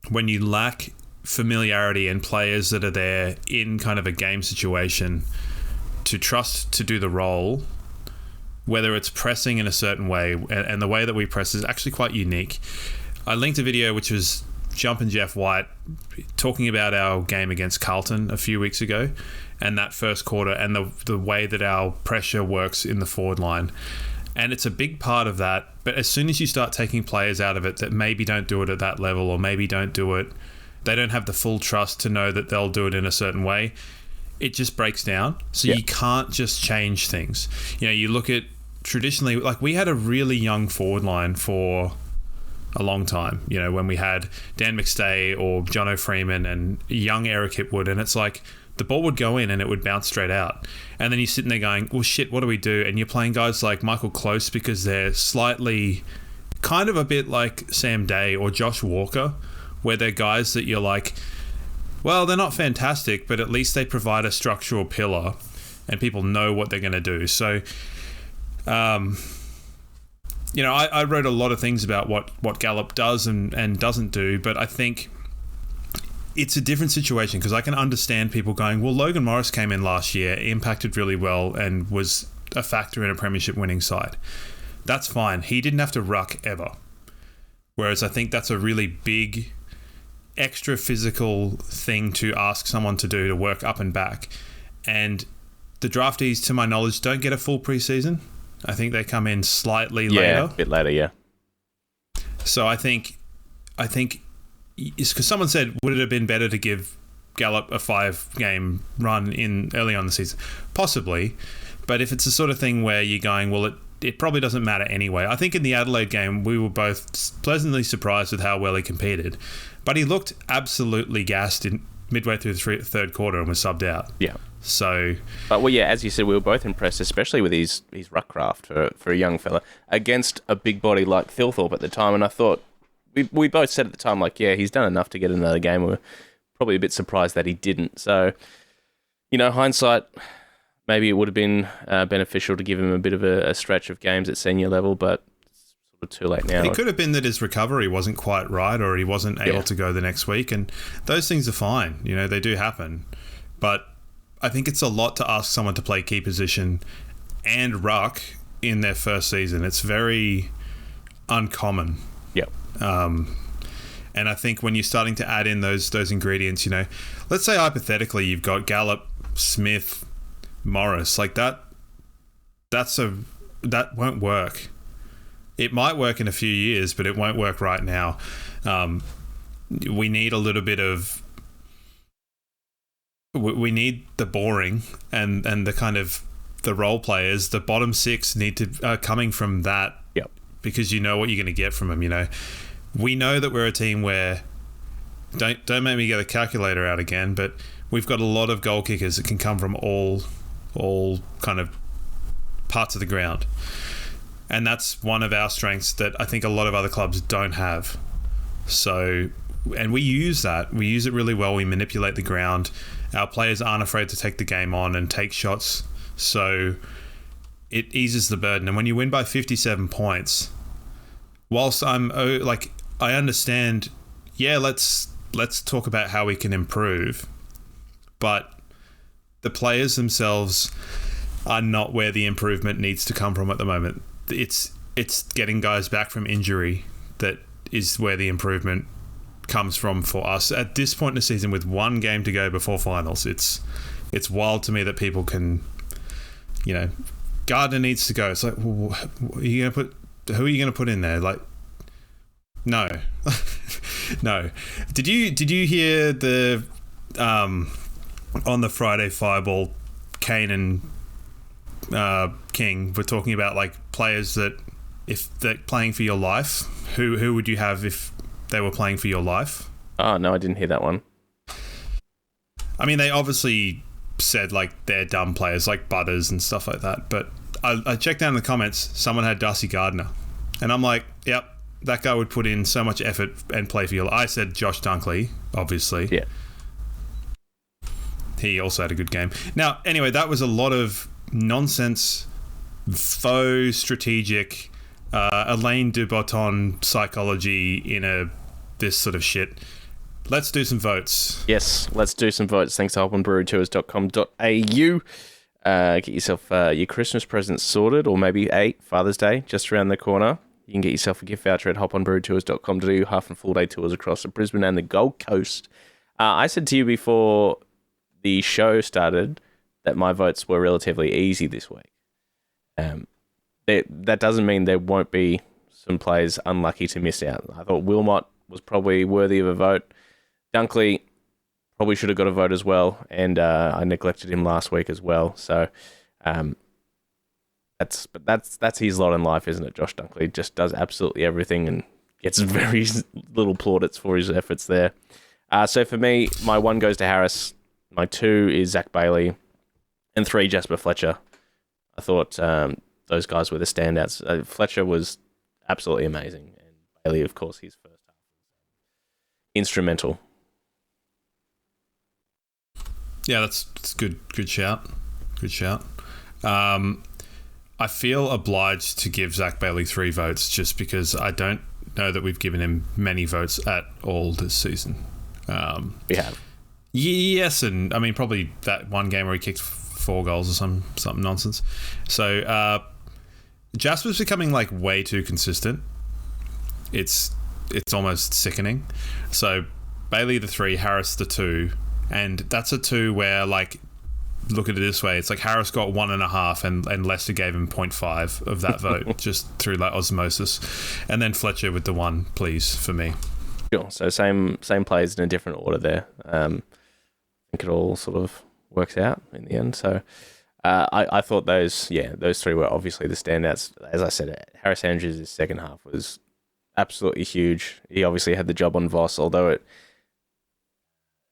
when you lack familiarity and players that are there in kind of a game situation to trust to do the role, whether it's pressing in a certain way, and the way that we press is actually quite unique. I linked a video which was Jump and Jeff White talking about our game against Carlton a few weeks ago and that first quarter and the way that our pressure works in the forward line. And it's a big part of that, but as soon as you start taking players out of it that maybe don't do it at that level or maybe don't do it, they don't have the full trust to know that they'll do it in a certain way, it just breaks down. So you can't just change things. You look at traditionally, like we had a really young forward line for a long time, when we had Dan McStay or Jono Freeman and young Eric Hipwood, and it's like the ball would go in and it would bounce straight out. And then you're sitting there going, well, shit, what do we do? And you're playing guys like Michael Close because they're slightly kind of a bit like Sam Day or Josh Walker, where they're guys that you're like, well, they're not fantastic, but at least they provide a structural pillar and people know what they're going to do. So, I wrote a lot of things about what Gallop does and doesn't do, but I think it's a different situation because I can understand people going, well, Logan Morris came in last year, impacted really well and was a factor in a premiership winning side. That's fine. He didn't have to ruck ever. Whereas I think that's a really big extra physical thing to ask someone to do, to work up and back. And the draftees, to my knowledge, don't get a full preseason. I think they come in slightly later. Yeah, a bit later, yeah. So I think it's because someone said, would it have been better to give Gallop a 5-game run in early on the season? Possibly. But if it's the sort of thing where you're going, well, it probably doesn't matter anyway. I think in the Adelaide game, we were both pleasantly surprised with how well he competed. But he looked absolutely gassed midway through the third quarter and was subbed out. Yeah. So, but well, yeah, as you said, we were both impressed, especially with his ruck craft for a young fella against a big body like Thilthorpe at the time. And I thought we both said at the time, like, yeah, he's done enough to get another game. We were probably a bit surprised that he didn't. So, hindsight, maybe it would have been beneficial to give him a bit of a stretch of games at senior level, but it's sort of too late now. It could have been that his recovery wasn't quite right, or he wasn't able to go the next week, and those things are fine. They do happen, but I think it's a lot to ask someone to play key position and ruck in their first season. It's very uncommon. Yep. And I think when you're starting to add in those ingredients, let's say hypothetically you've got Gallup, Smith, Morris, like that won't work. It might work in a few years, but it won't work right now. We need a little bit of... We need the boring and the kind of the role players. The bottom six need to coming from that. Yep. Because you know what you're going to get from them. We know that we're a team where don't make me get a calculator out again, but we've got a lot of goal kickers that can come from all kind of parts of the ground, and that's one of our strengths that I think a lot of other clubs don't have. So, and we use that. We use it really well. We manipulate the ground. Our players aren't afraid to take the game on and take shots, so it eases the burden. And when you win by 57 points, whilst I understand, let's talk about how we can improve, but the players themselves are not where the improvement needs to come from at the moment. It's getting guys back from injury that is where the improvement comes from for us at this point in the season with one game to go before finals. It's wild to me that people can, Gardner needs to go. It's like, well, who are you going to put in there? Like, no. No. Did you hear the on the Friday Fireball, Kane and King were talking about like players that if they're playing for your life, who would you have if they were playing for your life? Oh, no, I didn't hear that one. I mean, they obviously said like they're dumb players like Butters and stuff like that, but I checked down in the comments, someone had Darcy Gardner, and I'm like, yep, that guy would put in so much effort and play for your life. I said Josh Dunkley, obviously. Yeah. He also had a good game. Now, anyway, that was a lot of nonsense, faux strategic, Alain Dubotton psychology in this sort of shit. Let's do some votes. Yes, let's do some votes. Thanks to hopandbrewerytours.com.au. Get yourself your Christmas presents sorted, or maybe Father's Day just around the corner. You can get yourself a gift voucher at hopandbrewerytours.com.au, half and full day tours across the Brisbane and the Gold Coast. I said to you before the show started that my votes were relatively easy this week. That doesn't mean there won't be some players unlucky to miss out. I thought Wilmot was probably worthy of a vote. Dunkley probably should have got a vote as well, and I neglected him last week as well. So that's his lot in life, isn't it? Josh Dunkley just does absolutely everything and gets very little plaudits for his efforts there. So for me, my 1 goes to Harris, my 2 is Zach Bailey, and 3 Jasper Fletcher. I thought those guys were the standouts. Fletcher was absolutely amazing, and Bailey, of course, his first half instrumental. Yeah, that's good. Good shout. Good shout. I feel obliged to give Zach Bailey 3 votes just because I don't know that we've given him many votes at all this season. We have. Yes, and I mean probably that one game where he kicked 4 goals or something nonsense. So Jasper's becoming like way too consistent. It's almost sickening. So Bailey the 3, Harris the 2, and that's a 2 where like look at it this way, it's like Harris got 1.5 and Leicester gave him 0.5 of that vote just through like osmosis, and then Fletcher with the 1, please, for me. Sure. So same players in a different order there. I think it all sort of works out in the end. So I thought those 3 were obviously the standouts. As I said, Harris Andrews' second half was absolutely huge. He obviously had the job on Voss, although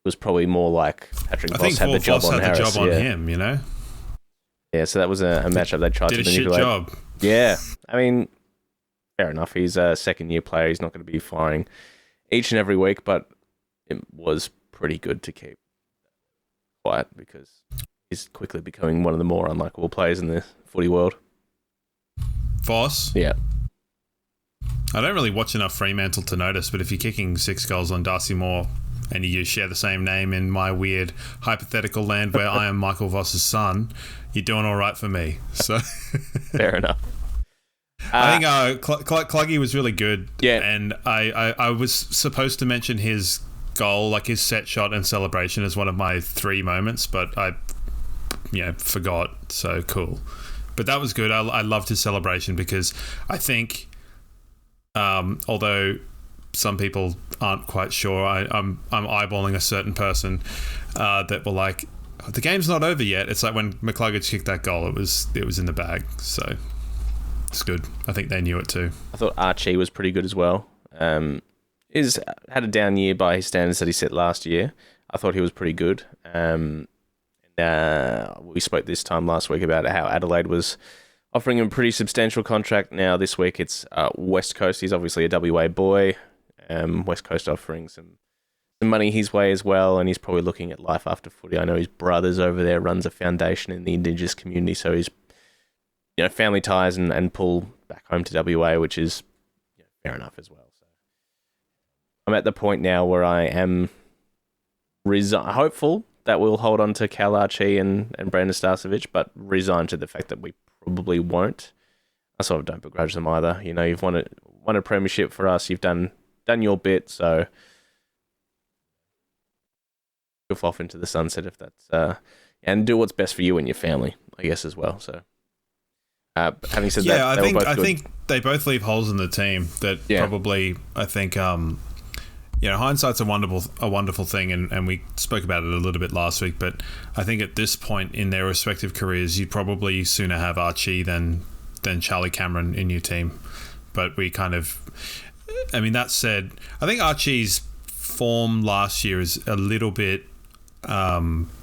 was probably more like Patrick I Voss think had the job Voss on had Harris. the job on him, you know? Yeah, so that was a matchup they tried to Did a shit manipulate. job. Yeah, I mean, fair enough. He's a second-year player. He's not going to be firing each and every week, but it was pretty good to keep quiet because he's quickly becoming one of the more unlikable players in the footy world. Voss? Yeah. I don't really watch enough Fremantle to notice, but if you're kicking 6 goals on Darcy Moore and you share the same name in my weird hypothetical land where I am Michael Voss's son, you're doing all right for me. So Fair enough. I think Cluggy was really good. Yeah. And I was supposed to mention his goal, like his set shot and celebration, as one of my 3 moments, but I forgot. So cool. But that was good. I loved his celebration because I think, although some people aren't quite sure, I'm eyeballing a certain person that were like, the game's not over yet. It's like when McCluggage kicked that goal, it was in the bag. So it's good. I think they knew it too. I thought Archie was pretty good as well. He's had a down year by his standards that he set last year. I thought he was pretty good. We spoke this time last week about how Adelaide was offering him a pretty substantial contract. Now this week it's West Coast. He's obviously a WA boy. West Coast offering some money his way as well, and he's probably looking at life after footy. I know his brother's over there, runs a foundation in the Indigenous community, so he's family ties and pull back home to WA, which is fair enough as well. So I'm at the point now where I am hopeful that we'll hold on to Cal Archie and Brandon Starcevich, but resigned to the fact that we probably won't. I sort of don't begrudge them either. You've won a premiership for us. You've done your bit, so goof off into the sunset if that's and do what's best for you and your family, I guess, as well. So having said that, I think they both leave holes in the team that probably, I think, hindsight's a wonderful thing, and we spoke about it a little bit last week, but I think at this point in their respective careers, you'd probably sooner have Archie than Charlie Cameron in your team. But we kind of, that said, I think Archie's form last year is a little bit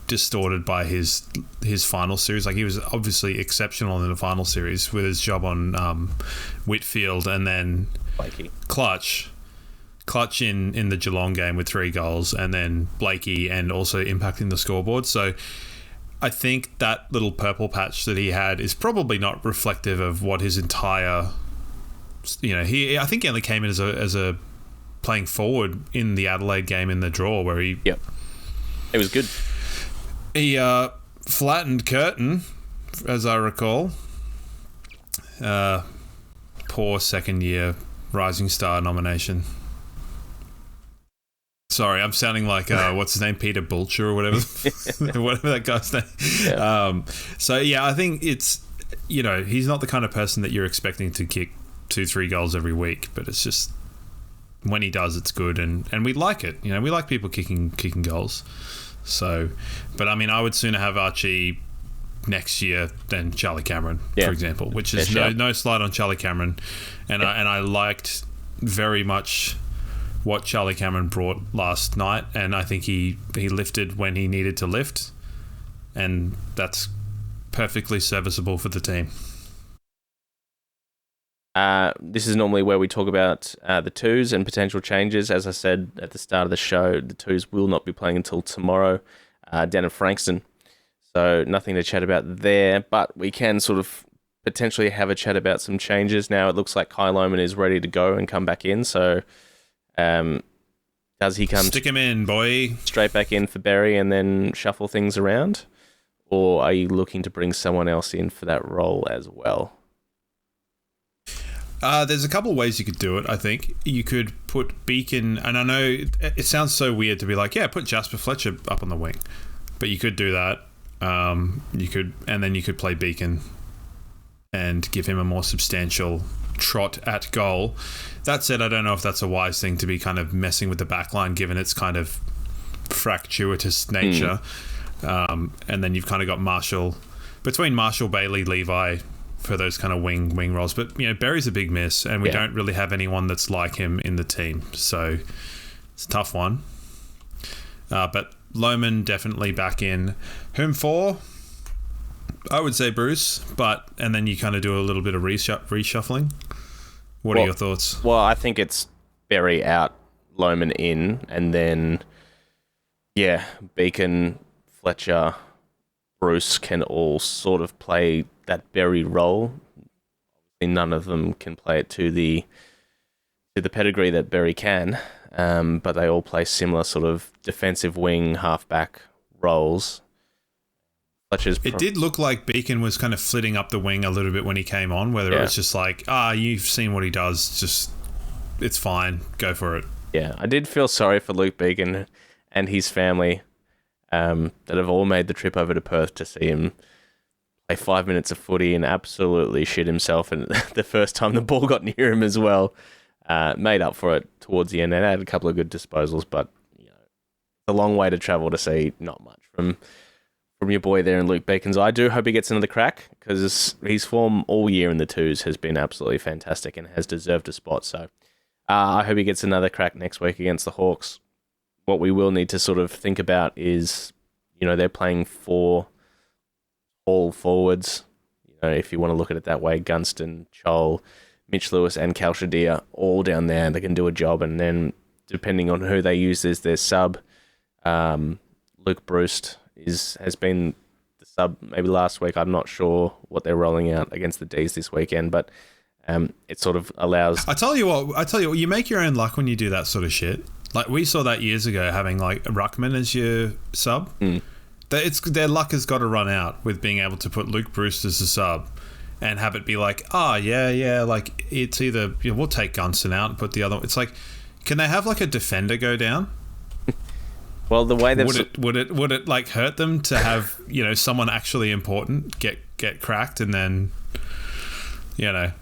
distorted by his final series. Like, he was obviously exceptional in the final series with his job on Whitfield, and then Blakey. Clutch in the Geelong game with 3 goals, and then Blakey, and also impacting the scoreboard. So I think that little purple patch that he had is probably not reflective of what his entire, I think he only came in as a playing forward in the Adelaide game in the draw where he... Yep. It was good. He flattened Curtin, as I recall. Poor second year Rising Star nomination. Sorry, I'm sounding like what's his name, Peter Bulcher or whatever, whatever that guy's name. Yeah. I think it's he's not the kind of person that you're expecting to kick 2-3 goals every week, but it's just when he does, it's good, and we like it. We like people kicking goals. So, but I would sooner have Archie next year than Charlie Cameron, for example, which is no slight on Charlie Cameron, and I liked very much what Charlie Cameron brought last night, and I think he lifted when he needed to lift, and that's perfectly serviceable for the team. This is normally where we talk about the twos and potential changes. As I said at the start of the show, the twos will not be playing until tomorrow down in Frankston, so nothing to chat about there, but we can sort of potentially have a chat about some changes. Now it looks like Kai Lohmann is ready to go and come back in, so does he come stick him in, boy, straight back in for Berry and then shuffle things around, or are you looking to bring someone else in for that role as well? There's a couple of ways you could do it. I think you could put Beacon, and I know it sounds so weird to be like, put Jasper Fletcher up on the wing, but you could do that. You could play Beacon and give him a more substantial trot at goal. That said, I don't know if that's a wise thing to be kind of messing with the back line, given its kind of fractious nature. And then you've kind of got Marshall, Bailey, Levi for those kind of wing roles. But, Berry's a big miss, and we don't really have anyone that's like him in the team. So it's a tough one. But Lohmann definitely back in. Whom for? I would say Bruce, and then you kind of do a little bit of reshuffling. What are your thoughts? Well, I think it's Berry out, Lohmann in, and then, Beacon, Fletcher, Bruce can all sort of play that Berry role. None of them can play it to the pedigree that Berry can, but they all play similar sort of defensive wing, halfback roles. It did look like Beacon was kind of flitting up the wing a little bit when he came on, whether it was just like, you've seen what he does, just, it's fine, go for it. Yeah, I did feel sorry for Luke Beacon and his family that have all made the trip over to Perth to see him play 5 minutes of footy and absolutely shit himself, and the first time the ball got near him as well. Made up for it towards the end and had a couple of good disposals, but it's a long way to travel to see not much from your boy there in Luke Beacons. I do hope he gets another crack, because his form all year in the twos has been absolutely fantastic and has deserved a spot. So I hope he gets another crack next week against the Hawks. What we will need to sort of think about is, they're playing 4 all forwards. If you want to look at it that way, Gunston, Chol, Mitch Lewis and Cal Shadir all down there, and they can do a job. And then depending on who they use as their sub, Luke Bruce has been the sub maybe last week. I'm not sure what they're rolling out against the D's this weekend, but it sort of allows... I tell you what, you make your own luck when you do that sort of shit. Like, we saw that years ago, having like Ruckman as your sub. Their luck has got to run out with being able to put Luke Bruce as a sub and have it be like, like it's either, we'll take Gunston out and put the other... It's like, can they have like a defender go down? Well, the way they've... Would it like hurt them to have, someone actually important get cracked, and then, The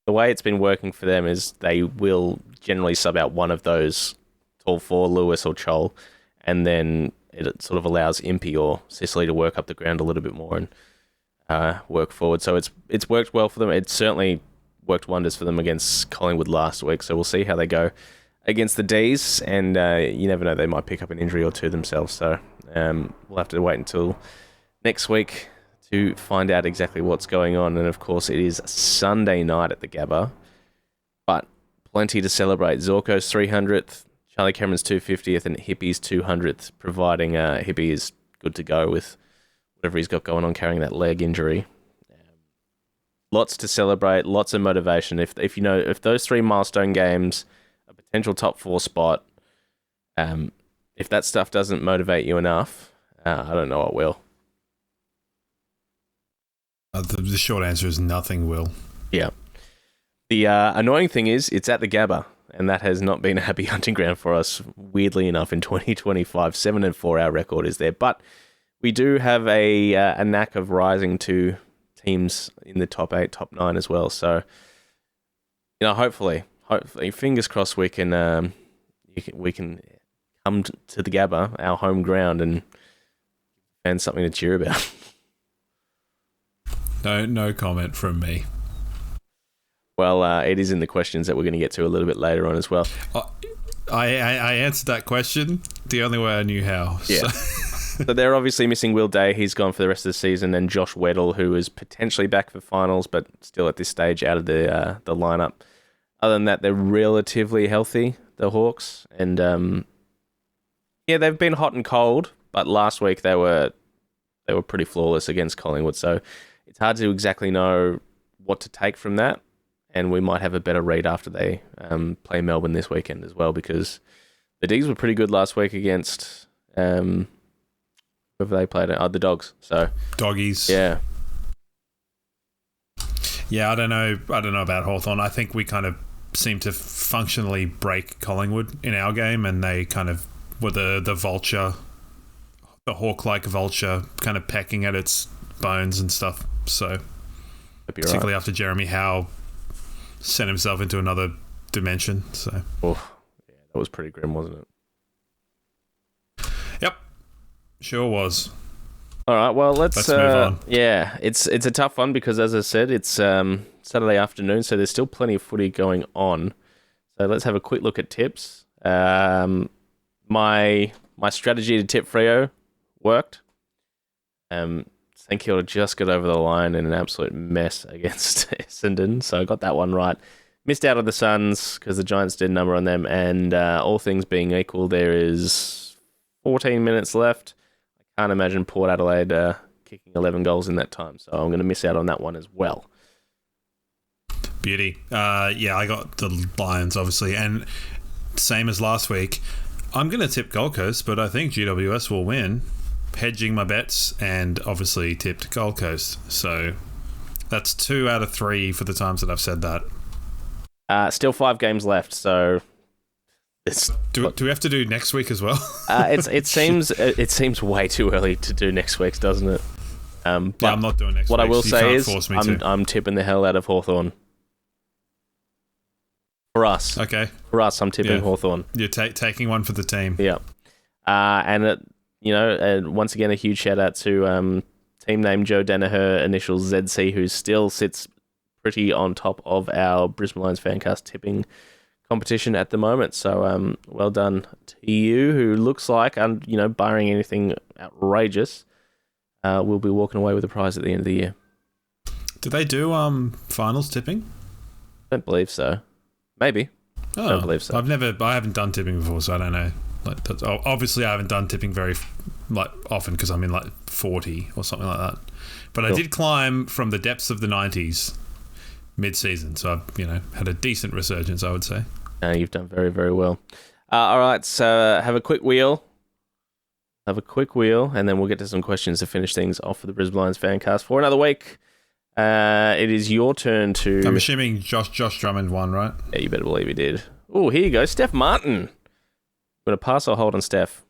way it's been working for them is they will generally sub out one of those tall 4, Lewis or Chol, and then it sort of allows Impey or Sicily to work up the ground a little bit more and work forward. So it's worked well for them. It certainly worked wonders for them against Collingwood last week. So we'll see how they go against the D's, and you never know, they might pick up an injury or two themselves. So we'll have to wait until next week to find out exactly what's going on. And of course, it is Sunday night at the Gabba, but plenty to celebrate. Zorko's 300th, Charlie Cameron's 250th, and Hippie's 200th, providing Hippie is good to go with whatever he's got going on, carrying that leg injury. Lots to celebrate, lots of motivation. If those 3 milestone games, a potential top 4 spot, if that stuff doesn't motivate you enough, I don't know what will. The short answer is nothing will. Yeah. The annoying thing is, it's at the Gabba, and that has not been a happy hunting ground for us, weirdly enough, in 2025. 7-4 our record is there. But we do have a knack of rising to teams in the top 8, top 9 as well. So, hopefully, fingers crossed, we can come to the Gabba, our home ground, and find something to cheer about. No comment from me. Well, it is in the questions that we're going to get to a little bit later on as well. I answered that question the only way I knew how. Yeah. So they're obviously missing Will Day. He's gone for the rest of the season. And Josh Weddle, who is potentially back for finals, but still at this stage out of the lineup. Other than that, they're relatively healthy, the Hawks. And they've been hot and cold, but last week they were pretty flawless against Collingwood. So it's hard to exactly know what to take from that. And we might have a better read after they play Melbourne this weekend as well, because the D's were pretty good last week against whoever they played. The Dogs. So Doggies. Yeah. Yeah, I don't know about Hawthorn. I think we kind of seem to functionally break Collingwood in our game, and they kind of were the vulture, the hawk-like vulture, kind of pecking at its bones and stuff. So particularly after Jeremy Howe sent himself into another dimension. So yeah, that was pretty grim, wasn't it? Yep, sure was. All right, well, let's move on. Yeah, it's a tough one because, as I said, it's Saturday afternoon, so there's still plenty of footy going on. So let's have a quick look at tips. My my strategy to tip Freo worked. St Kilda just got over the line in an absolute mess against Essendon, so I got that one right. Missed out on the Suns because the Giants did number on them, and all things being equal, there is 14 minutes left. I can't imagine Port Adelaide kicking 11 goals in that time, so I'm going to miss out on that one as well. Beauty. Yeah, I got the Lions, obviously, and same as last week. I'm going to tip Gold Coast, but I think GWS will win. Hedging my bets, and obviously tipped Gold Coast. So that's 2 out of 3 for the times that I've said that. Still 5 games left, so do we have to do next week as well? it seems way too early to do next week's, doesn't it? But yeah, I'm not doing next week. What I will so say is I'm tipping the hell out of Hawthorn. For us. Okay. For us, I'm tipping Hawthorn. You're taking one for the team. Yeah. And once again, a huge shout out to team name Joe Danaher, initials ZC, who still sits pretty on top of our Brisbane Lions Fancast tipping competition at the moment. So well done to you, who looks like, barring anything outrageous, will be walking away with a prize at the end of the year. Do they do finals tipping? I don't believe so. Maybe. Oh, I don't believe so. I haven't done tipping before, so I don't know. Obviously, I haven't done tipping very often because I'm in 40 or something like that. But cool. I did climb from the depths of the 90s mid-season, so I've had a decent resurgence, I would say. You've done very, very well. All right, so have a quick wheel. And then we'll get to some questions to finish things off for the Brisbane Lions Fancast for another week. It is your turn to... I'm assuming Josh Drummond won, right? Yeah, you better believe he did. Oh, here you go, Steph Martin. Going to pass or hold on Steph?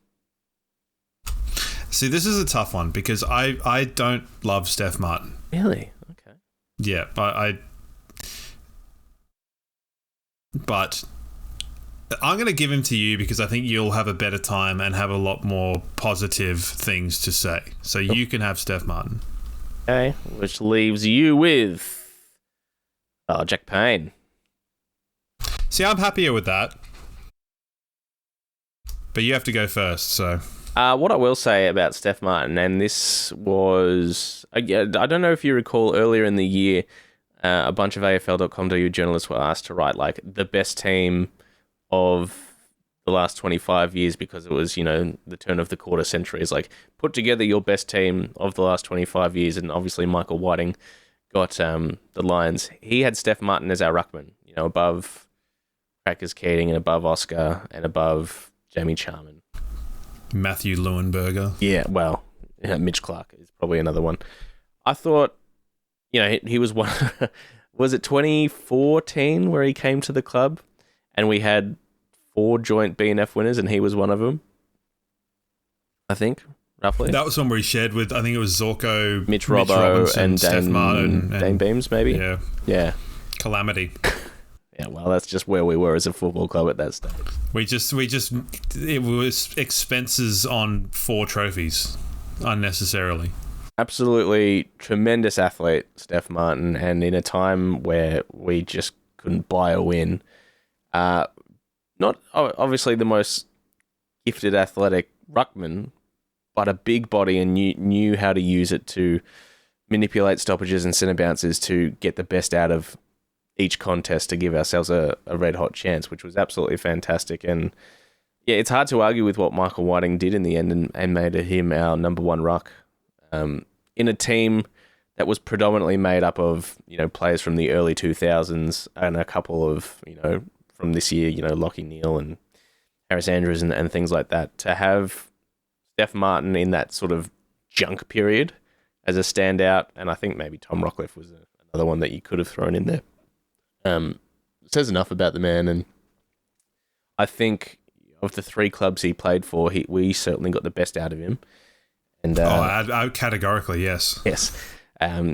See, this is a tough one because I don't love Steph Martin. Really? Okay. Yeah, but I'm going to give him to you because I think you'll have a better time and have a lot more positive things to say. So you can have Steph Martin. Okay, which leaves you with Jack Payne. See, I'm happier with that. But you have to go first, so... What I will say about Steph Martin, and this was... I don't know if you recall earlier in the year, a bunch of AFL.com.au journalists were asked to write, the best team of the last 25 years because it was, the turn of the quarter century. It's put together your best team of the last 25 years, and obviously Michael Whiting got the Lions. He had Steph Martin as our ruckman, above Crackers Keating and above Oscar and above Jamie Charman. Matthew Leuenberger. Yeah, well, Mitch Clark is probably another one. I thought, he was one... Was it 2014 where he came to the club and we had 4 joint BNF winners and he was one of them? I think, roughly. That was one where he shared with, I think it was Zorko, Mitch Robinson, and Steph Martin. Dane Beams, maybe? Yeah. Calamity. Yeah, well, that's just where we were as a football club at that stage. It was expenses on 4 trophies, unnecessarily. Absolutely tremendous athlete, Steph Martin, and in a time where we just couldn't buy a win. Not obviously the most gifted athletic ruckman, but a big body and knew how to use it to manipulate stoppages and centre bounces to get the best out of each contest to give ourselves a red-hot chance, which was absolutely fantastic. And yeah, it's hard to argue with what Michael Whiting did in the end and made him our number 1 ruck. In a team that was predominantly made up of, players from the early 2000s and a couple of, from this year, Lockie Neal and Harris Andrews and things like that, to have Steph Martin in that sort of junk period as a standout, and I think maybe Tom Rockcliffe was another one that you could have thrown in there. Says enough about the man, and I think of the 3 clubs he played for, we certainly got the best out of him. And categorically, yes. Yes.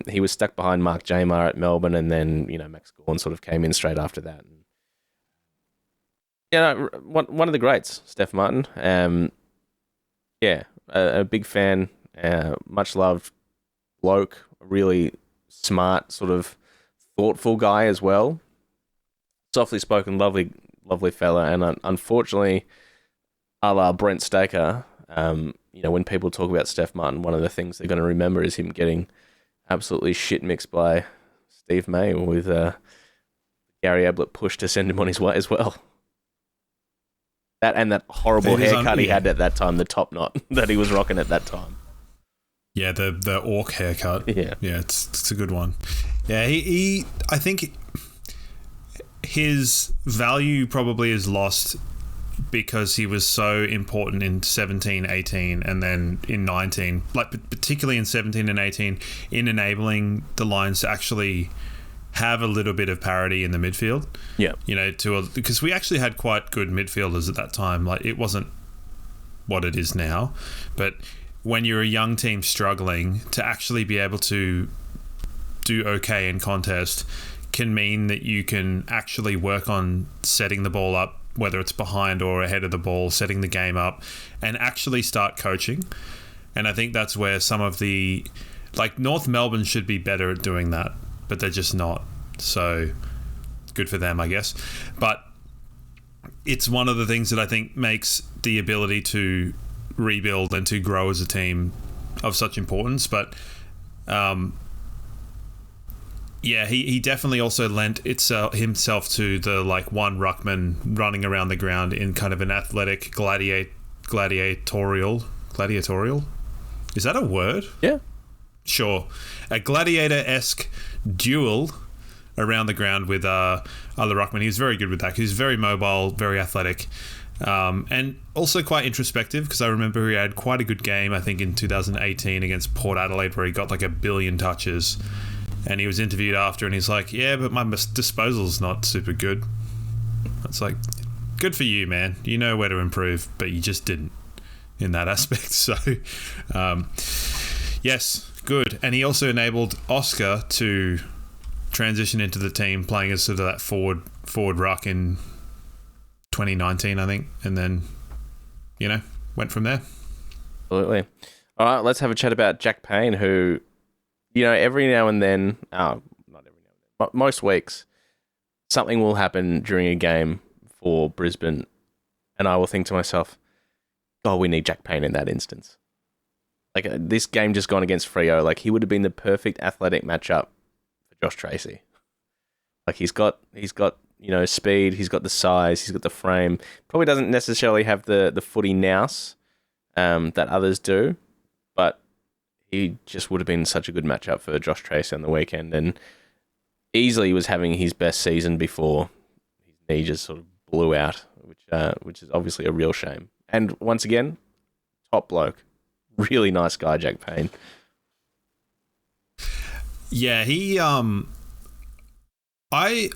He was stuck behind Mark Jamar at Melbourne, and then, Max Gawn sort of came in straight after that. One of the greats, Steph Martin. A big fan, much loved bloke, really smart, sort of thoughtful guy as well. Softly spoken, lovely fella, and unfortunately, a la Brent Staker, when people talk about Steph Martin, one of the things they're going to remember is him getting absolutely shit mixed by Steve May with Gary Ablett push to send him on his way as well. That horrible haircut he had at that time, the top knot that he was rocking at that time. Yeah, the orc haircut. Yeah, it's a good one. Yeah, I think his value probably is lost because he was so important in 17, 18, and then in 19, like particularly in 17 and 18, in enabling the Lions to actually have a little bit of parity in the midfield. Yeah. Because we actually had quite good midfielders at that time. Like, it wasn't what it is now, but when you're a young team struggling, to actually be able to do okay in contest can mean that you can actually work on setting the ball up, whether it's behind or ahead of the ball, setting the game up, and actually start coaching. And I think that's where some of the... Like, North Melbourne should be better at doing that, but they're just not. So, good for them, I guess. But it's one of the things that I think makes the ability to rebuild and to grow as a team of such importance. But he definitely also lent himself to the one ruckman running around the ground in kind of an athletic gladiatorial. Is that a word? Yeah, sure. A gladiator-esque duel around the ground with other ruckmen. He was very good with that. He was very mobile, very athletic. And also quite introspective, because I remember he had quite a good game, I think, in 2018 against Port Adelaide, where he got 1 billion touches. And he was interviewed after, and he's like, yeah, but my disposal's not super good. It's like, good for you, man. You know where to improve, but you just didn't in that aspect. So, yes, good. And he also enabled Oscar to transition into the team, playing as sort of that forward ruck in 2019, I think, and then, went from there. Absolutely. All right, let's have a chat about Jack Payne, who, every now and then, not every now and then, but most weeks, something will happen during a game for Brisbane, and I will think to myself, oh, we need Jack Payne in that instance. This game just gone against Freo, he would have been the perfect athletic matchup for Josh Tracy. He's got speed, he's got the size, he's got the frame. Probably doesn't necessarily have the footy nous that others do, but he just would have been such a good matchup for Josh Tracy on the weekend, and easily was having his best season before his knee just sort of blew out, which is obviously a real shame. And once again, top bloke. Really nice guy, Jack Payne. Yeah, he... I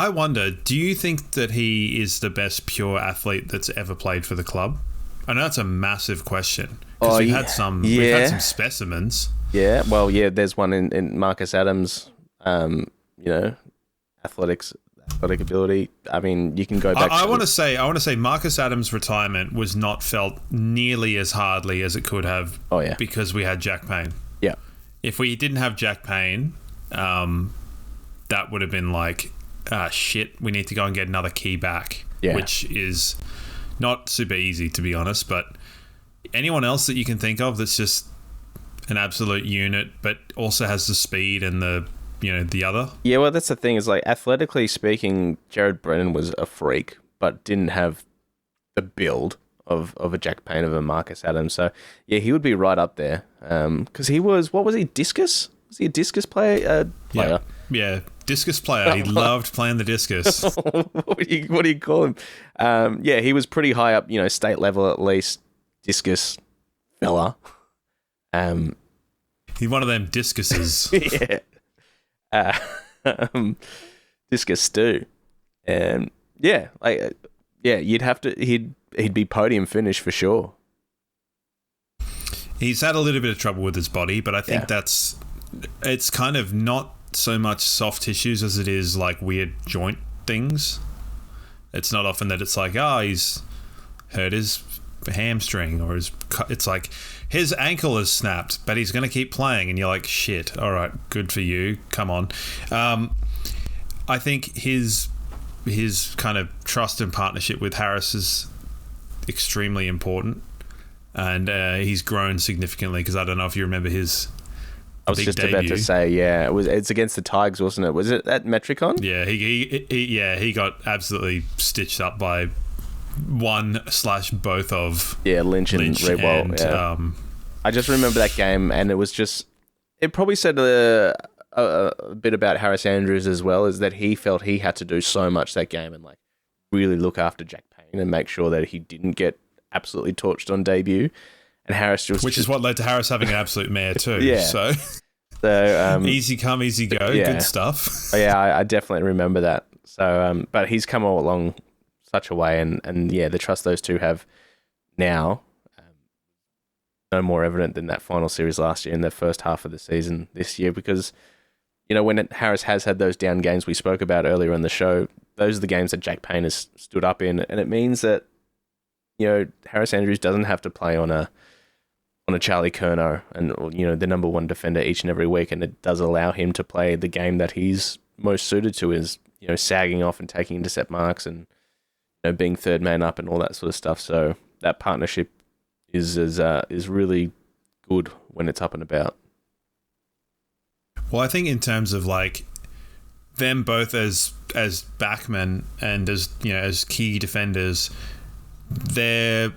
wonder, do you think that he is the best pure athlete that's ever played for the club? I know that's a massitive question, because we've had some specimens. Yeah, well, there's one in Marcus Adams, athletic ability. I mean, you can go back. I want to say Marcus Adams' retirement was not felt nearly as hardly as it could have. Oh yeah, because we had Jack Payne. Yeah, if we didn't have Jack Payne, that would have been shit. We need to go and get another key back, which is not super easy, to be honest. But anyone else that you can think of that's just an absolute unit, but also has the speed and the other. Yeah, well, that's the thing, is athletically speaking, Jarrod Brennan was a freak, but didn't have the build of a Jack Payne, of a Marcus Adams. So yeah, he would be right up there. Because he was, what was he, discus? Was he a discus player? Yeah, discus player. He loved playing the discus. What do you call him? He was pretty high up, state level at least, discus fella. He's one of them discuses. Yeah. Discus stew. And you'd have to, he'd be podium finish for sure. He's had a little bit of trouble with his body, but I think it's kind of not so much soft tissues as it is weird joint things. It's not often that it's he's hurt his hamstring, or it's his ankle is snapped, but he's going to keep playing, and you're like, shit, all right, good for you, come on. I think his kind of trust and partnership with Harris extremely important, and he's grown significantly because I don't know if you remember his I was big just debut. about to say, yeah, it's against the Tigers, wasn't it? Was it at Metricon? Yeah, he got absolutely stitched up by one/both of Lynch and Redwall. and Yeah. I just remember that game, and it probably said a bit about Harris Andrews as well, is that he felt he had to do so much that game and like really look after Jack Payne and make sure that he didn't get absolutely torched on debut. And Harris which is what led to Harris having an absolute mare too. Yeah. So easy come, easy go. Yeah. Good stuff. Yeah, I definitely remember that. So, but he's come all along such a way, and yeah, the trust those two have now, no more evident than that final series last year in the first half of the season this year, because, you know, when Harris has had those down games we spoke about earlier in the show, those are the games that Jack Payne has stood up in, and it means that, you know, Harris Andrews doesn't have to play on a Charlie Curnow and, you know, the number one defender each and every week, and it does allow him to play the game that he's most suited to, is, you know, sagging off and taking intercept marks and, you know, being third man up and all that sort of stuff. So that partnership is really good when it's up and about. Well, I think in terms of like them both as backmen and as, you know, as key defenders, they're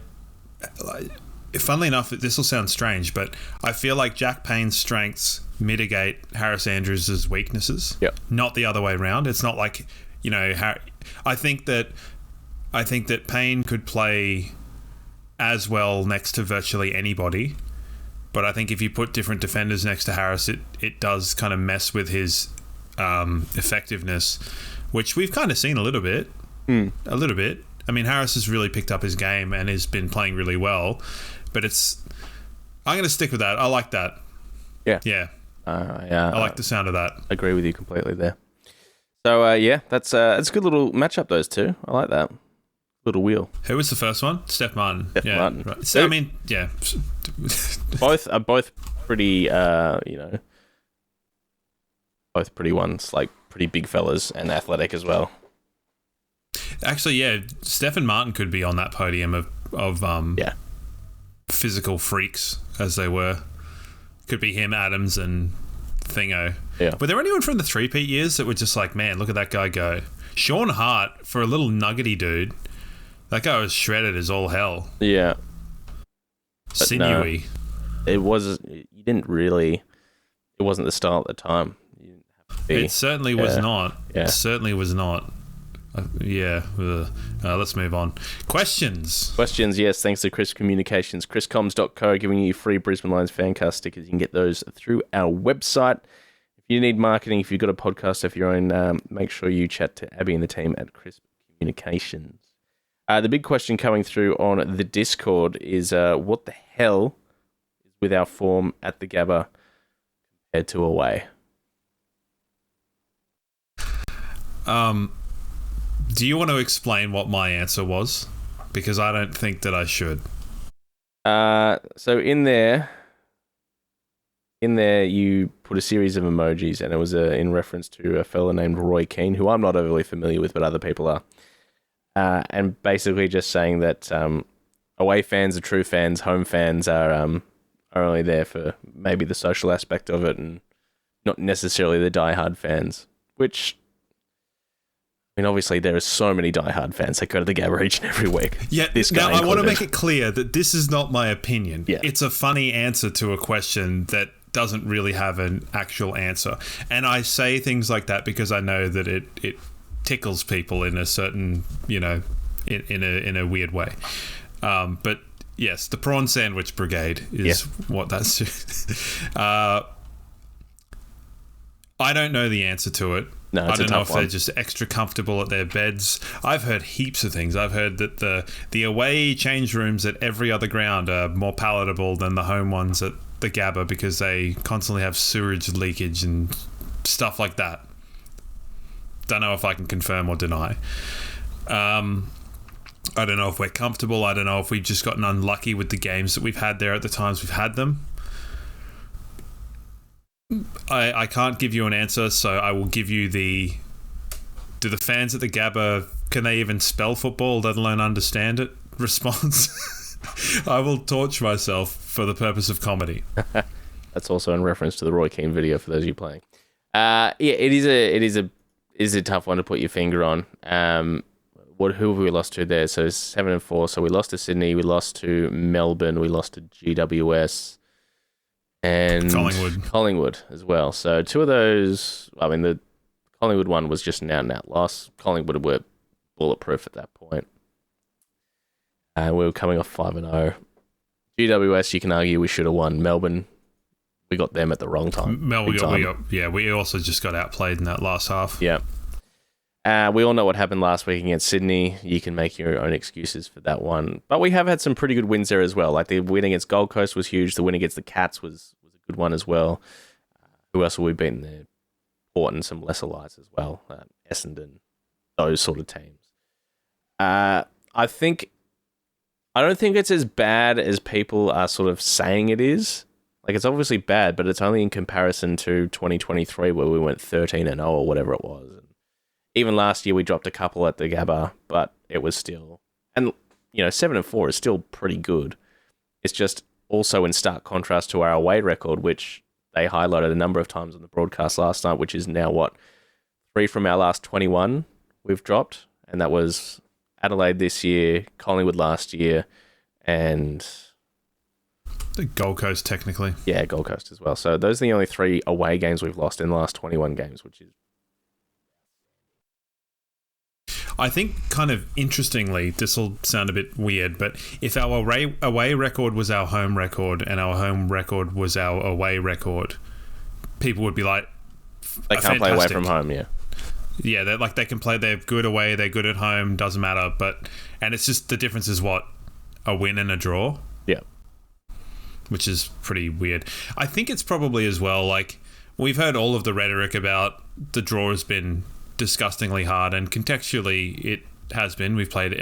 like, funnily enough, this will sound strange, but I feel like Jack Payne's strengths mitigate Harris Andrews' weaknesses. Yep. Not the other way around. It's not like, you know, I think that Payne could play as well next to virtually anybody, but I think if you put different defenders next to Harris, it does kind of mess with his effectiveness, which we've kind of seen a little bit. A little bit. I mean, Harris has really picked up his game and has been playing really well, but I'm going to stick with that. I like that. Yeah. Yeah. Yeah. I like the sound of that. Agree with you completely there. So, yeah, that's a good little matchup, those two. I like that. Little wheel. Who was the first one? Steph Martin. Martin. Right. So, I mean, yeah. both pretty, you know, both pretty ones, like pretty big fellas and athletic as well. Actually, yeah, Steph and Martin could be on that podium of physical freaks as they were. Could be him, Adams, and Thingo. Yeah. Were there anyone from the three-peat years that were just like, man, look at that guy go? Sean Hart, for a little nuggety dude, that guy was shredded as all hell. Yeah. Sinewy. No, it wasn't the style at the time. You didn't have to be, It certainly was not. Yeah. It certainly was not. Let's move on. Questions, yes, thanks to Chris Communications, chriscoms.co, giving you free Brisbane Lions Fancast stickers. You can get those through our website. If you need marketing, if you've got a podcast of your own, make sure you chat to Abby and the team at Chris Communications. The big question coming through on the Discord is, what the hell is with our form at the Gabba compared to away? Do you want to explain what my answer was? Because I don't think that I should. So in there you put a series of emojis, and it was in reference to a fella named Roy Keane, who I'm not overly familiar with, but other people are. And basically just saying that away fans are true fans, home fans are only there for maybe the social aspect of it, and not necessarily the diehard fans. Which, I mean, obviously there are so many diehard fans that go to the Gabba each and every week. Yeah, now I want to make it clear that this is not my opinion. Yeah. It's a funny answer to a question that doesn't really have an actual answer. And I say things like that because I know that it tickles people in a certain, you know, in a weird way. But yes, the prawn sandwich brigade is what that's. I don't know the answer to it. No, it's I don't know if one. they're just extra comfortable at their beds. I've heard heaps of things. I've heard that the away change rooms at every other ground are more palatable than the home ones at the Gabba because they constantly have sewerage leakage and stuff like that. Don't know if I can confirm or deny. I don't know if we're comfortable. I don't know if we've just gotten unlucky with the games that we've had there at the times we've had them. I can't give you an answer, so I will give you do the fans at the Gabba, can they even spell football, let alone understand it? response. I will torch myself for the purpose of comedy. That's also in reference to the Roy Keane video for those of you playing. It is a tough one to put your finger on. Who have we lost to there? So 7-4. So we lost to Sydney, we lost to Melbourne, we lost to GWS, and Collingwood as well. So two of those. I mean, the Collingwood one was just an out-and-out loss. Collingwood were bulletproof at that point. We were coming off 5-0. GWS, you can argue we should have won. Melbourne, we got them at the wrong time. We also just got outplayed in that last half. Yeah. We all know what happened last week against Sydney. You can make your own excuses for that one. But we have had some pretty good wins there as well. Like the win against Gold Coast was huge. The win against the Cats was a good one as well. Who else have we beaten there? Port and some lesser lights as well. Essendon, those sort of teams. I don't think it's as bad as people are sort of saying it is. Like, it's obviously bad, but it's only in comparison to 2023 where we went 13-0 or whatever it was. And even last year we dropped a couple at the Gabba, but it was still... And, 7-4 is still pretty good. It's just also in stark contrast to our away record, which they highlighted a number of times on the broadcast last night, which is now, 3 from our last 21 we've dropped. And that was Adelaide this year, Collingwood last year, and... The Gold Coast, technically. Yeah, Gold Coast as well. So those are the only 3 away games we've lost in the last 21 games, which is... I think, kind of interestingly, this will sound a bit weird, but if our away record was our home record and our home record was our away record, people would be like, they can't play away from home, yeah. Yeah, they can play, they're good away, they're good at home, doesn't matter, and it's just the difference is what? A win and a draw? Yeah. Which is pretty weird. I think it's probably as well, we've heard all of the rhetoric about the draw has been disgustingly hard, and contextually it has been. We've played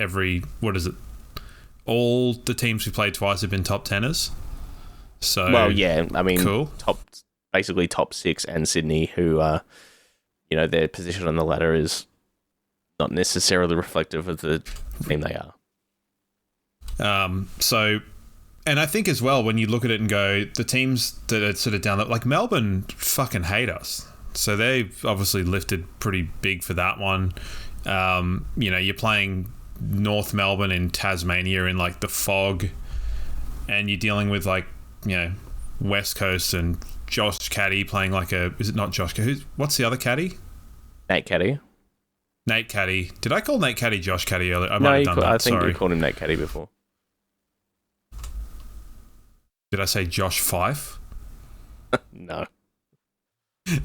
all the teams we played twice have been top 10ers. So, well, yeah, I mean, cool. Basically top 6 and Sydney, who their position on the ladder is not necessarily reflective of the team they are. And I think as well, when you look at it and go, the teams that are sort of down, like Melbourne fucking hate us. So they've obviously lifted pretty big for that one. You're playing North Melbourne in Tasmania in the fog, and you're dealing with West Coast and Josh Caddy playing is it not Josh? What's the other Caddy? Nate Caddy. Nate Caddy. Did I call Nate Caddy Josh Caddy earlier? I think you called him Nate Caddy before. Did I say Josh Fife? No. You've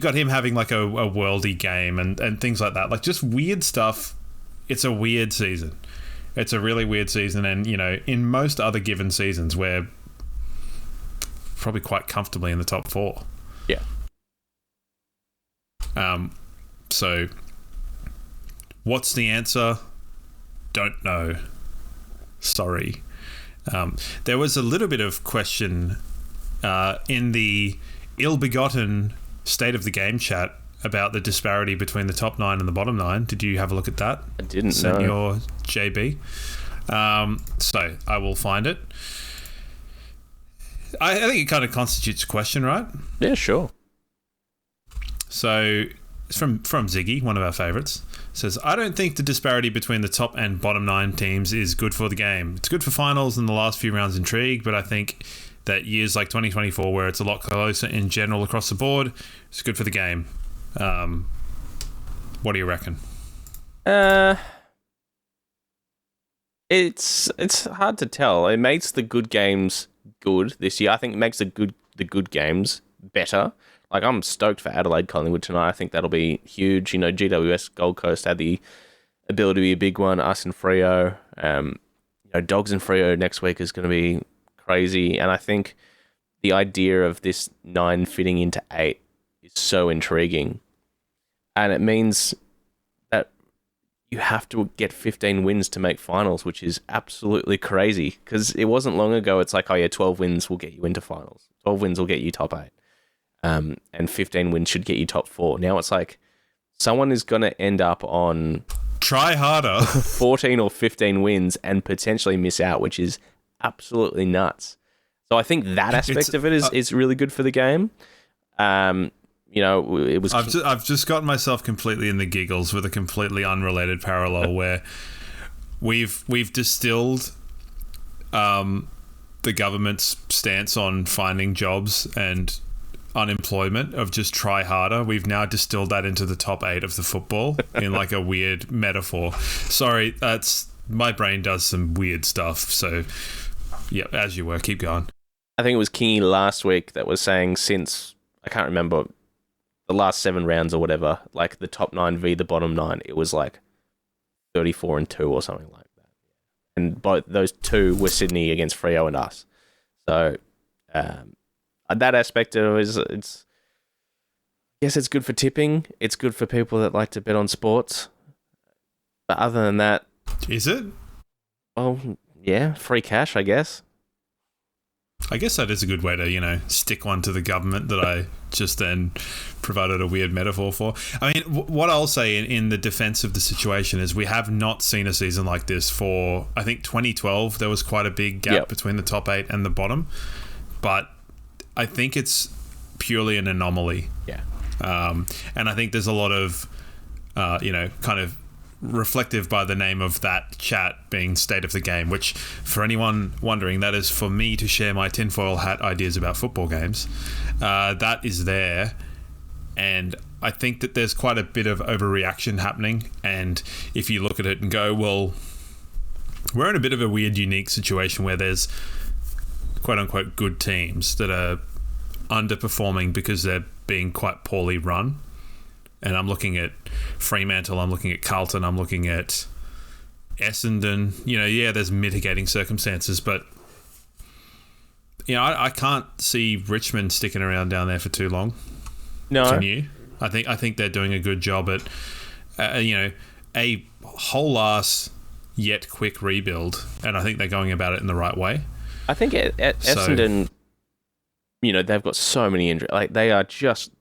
got him having a worldy game and things like that. Just weird stuff. It's a weird season. It's a really weird season. And, in most other given seasons, we're probably quite comfortably in the top 4. Yeah. So, what's the answer? Don't know. Sorry. There was a little bit of question in the ill-begotten State of the Game chat about the disparity between the top 9 and the bottom 9. Did you have a look at that? I didn't know. Senor JB. So I will find it. I think it kind of constitutes a question, right? Yeah, sure. So it's from Ziggy, one of our favourites. Says, I don't think the disparity between the top and bottom 9 teams is good for the game. It's good for finals and the last few rounds intrigue, but I think that years like 2024, where it's a lot closer in general across the board, it's good for the game. What do you reckon? It's hard to tell. It makes the good games good this year. I think it makes the good games better. I'm stoked for Adelaide Collingwood tonight. I think that'll be huge. GWS Gold Coast had the ability to be a big one. Us and Freo. Dogs and Freo next week is going to be crazy. And I think the idea of this 9 fitting into 8 is so intriguing. And it means that you have to get 15 wins to make finals, which is absolutely crazy. Because it wasn't long ago, it's 12 wins will get you into finals. 12 wins will get you top 8. And 15 wins should get you top 4. Now it's someone is going to end up on Try harder. 14 or 15 wins and potentially miss out, which is absolutely nuts. So I think that aspect of it is really good for the game. It was. I've just gotten myself completely in the giggles with a completely unrelated parallel where we've distilled the government's stance on finding jobs and unemployment of just try harder. We've now distilled that into the top 8 of the football in like a weird metaphor. Sorry, my brain does some weird stuff. So yeah, as you were, keep going. I think it was Kingy last week that was saying since, I can't remember, the last 7 rounds or whatever, like the top 9 v the bottom 9, it was like 34-2 or something like that. And both those 2 were Sydney against Freo and us. So that aspect of it it's good for tipping. It's good for people that like to bet on sports. But other than that... Is it? Well, yeah, free cash, I guess. I guess that is a good way to, stick one to the government that I just then provided a weird metaphor for. I mean, what I'll say in the defense of the situation is we have not seen a season like this for, I think, 2012. There was quite a big gap between the top 8 and the bottom. But I think it's purely an anomaly. Yeah. And I think there's a lot of, kind of reflective by the name of that chat being State of the Game, which, for anyone wondering, that is for me to share my tinfoil hat ideas about football games. That is there, and I think that there's quite a bit of overreaction happening, and if you look at it and go, well, we're in a bit of a weird, unique situation where there's quote-unquote good teams that are underperforming because they're being quite poorly run. And I'm looking at Fremantle, I'm looking at Carlton, I'm looking at Essendon. There's mitigating circumstances, but I can't see Richmond sticking around down there for too long. No. Can you? I think they're doing a good job at a whole ass yet quick rebuild, and I think they're going about it in the right way. I think at Essendon, they've got so many injuries. Like, they are just...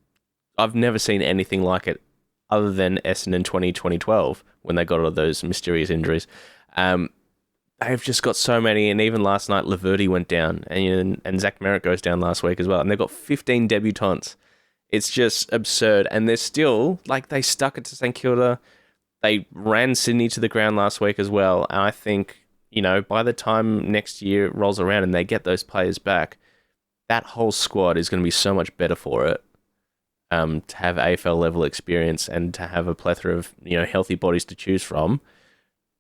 I've never seen anything like it other than Essendon 2012 when they got all those mysterious injuries. They've just got so many, and even last night, Laverty went down, and Zach Merritt goes down last week as well, and they've got 15 debutants. It's just absurd, and they're still, they stuck it to St Kilda. They ran Sydney to the ground last week as well, and I think, by the time next year rolls around and they get those players back, that whole squad is going to be so much better for it. To have AFL level experience and to have a plethora of healthy bodies to choose from,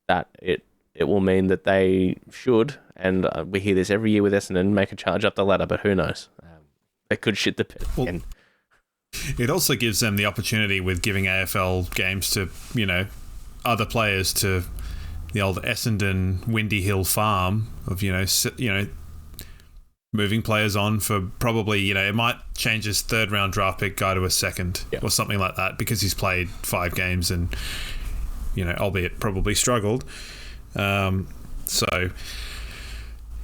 that it will mean that they should, and we hear this every year with Essendon, make a charge up the ladder, but who knows? They could shit the bed again. It also gives them the opportunity with giving AFL games to other players, to the old Essendon Windy Hill farm of moving players on for probably, it might change his 3rd round draft pick guy to a 2nd or something like that because he's played 5 games and, albeit probably struggled. So,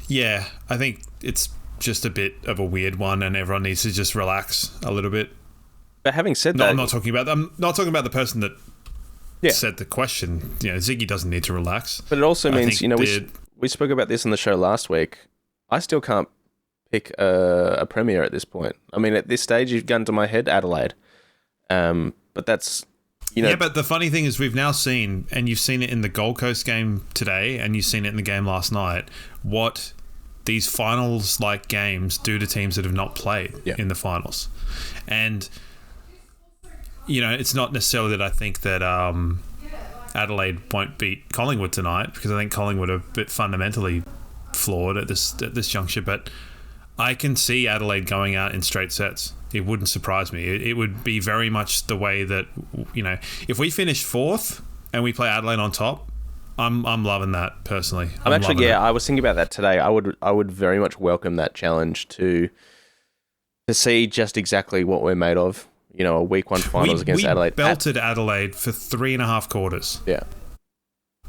yeah, I think it's just a bit of a weird one and everyone needs to just relax a little bit. But having said that... I'm not talking about the person that said the question. Ziggy doesn't need to relax. But it also means, we spoke about this on the show last week. I still can't pick a premier at this point. I mean, at this stage, you've gone to my head, Adelaide. But that's, Yeah, but the funny thing is we've now seen, and you've seen it in the Gold Coast game today, and you've seen it in the game last night, what these finals-like games do to teams that have not played in the finals. And, it's not necessarily that I think that Adelaide won't beat Collingwood tonight, because I think Collingwood are a bit fundamentally flawed at this juncture, but I can see Adelaide going out in straight sets. It wouldn't surprise me. It would be very much the way that, if we finish 4th and we play Adelaide on top, I'm loving that personally. I was thinking about that today. I would very much welcome that challenge to see just exactly what we're made of. A week 1 finals against Adelaide. We belted Adelaide for 3.5 quarters. Yeah.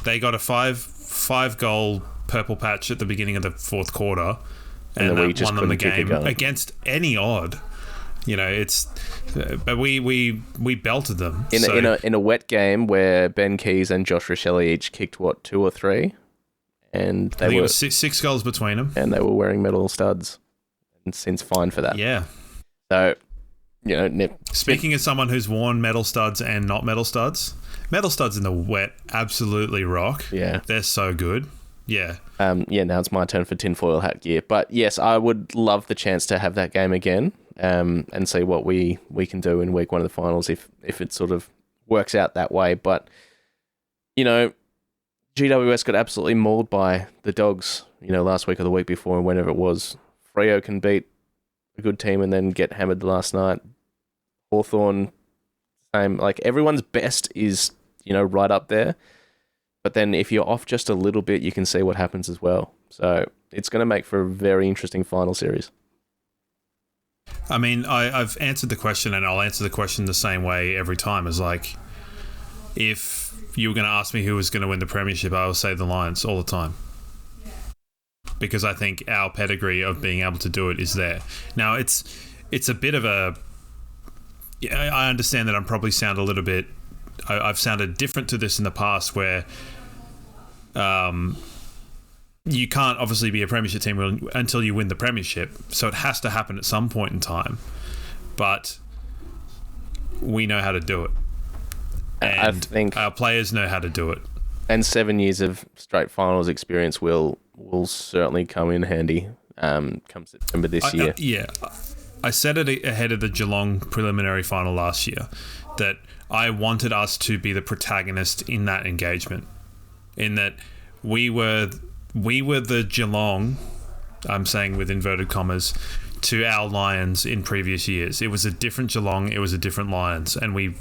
They got a five goal purple patch at the beginning of the 4th quarter. And we just won them the game against any odd. but we belted them in a wet game where Ben Keys and Josh Rochelle each kicked 2 or 3, and I think it was six goals between them, and they were wearing metal studs, and since fined for that. Yeah. So, speaking as someone who's worn metal studs and not metal studs in the wet absolutely rock. Yeah, they're so good. Yeah. Now it's my turn for tinfoil hat gear. But yes, I would love the chance to have that game again, and see what we can do in week 1 of the finals if it sort of works out that way. But, GWS got absolutely mauled by the Dogs, last week or the week before, and whenever it was. Freo can beat a good team and then get hammered the last night. Hawthorn, same. Like, everyone's best is, right up there. But then if you're off just a little bit, you can see what happens as well. So it's going to make for a very interesting final series. I mean, I've answered the question, and I'll answer the question the same way every time. Is like, if you were going to ask me who was going to win the premiership, I will say the Lions all the time. Because I think our pedigree of being able to do it is there. Now, it's a bit of a... I understand that I'm probably sound a little bit... I've sounded different to this in the past, where you can't obviously be a premiership team until you win the premiership, so it has to happen at some point in time. But we know how to do it, and I think our players know how to do it. And 7 years of straight finals experience will certainly come in handy come September this year. I said it ahead of the Geelong preliminary final last year that I wanted us to be the protagonist in that engagement, in that we were the Geelong, I'm saying with inverted commas, to our Lions in previous years. It was a different Geelong, it was a different Lions, and we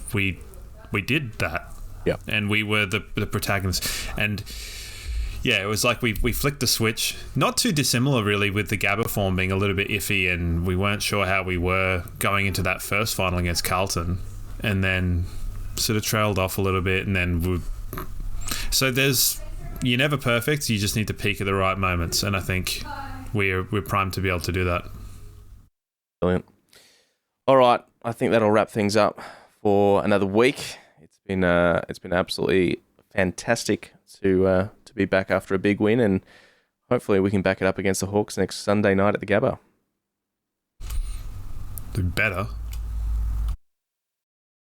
did that. Yeah. And we were the protagonists. And yeah, it was like we flicked the switch. Not too dissimilar, really, with the Gabba form being a little bit iffy, and we weren't sure how we were going into that first final against Carlton, and then sort of trailed off a little bit, and then so you're never perfect. You just need to peak at the right moments, and I think we're primed to be able to do that. Brilliant. All right, I think that'll wrap things up for another week. It's been absolutely fantastic to be back after a big win, and hopefully we can back it up against the Hawks next Sunday night at the Gabba. Do better.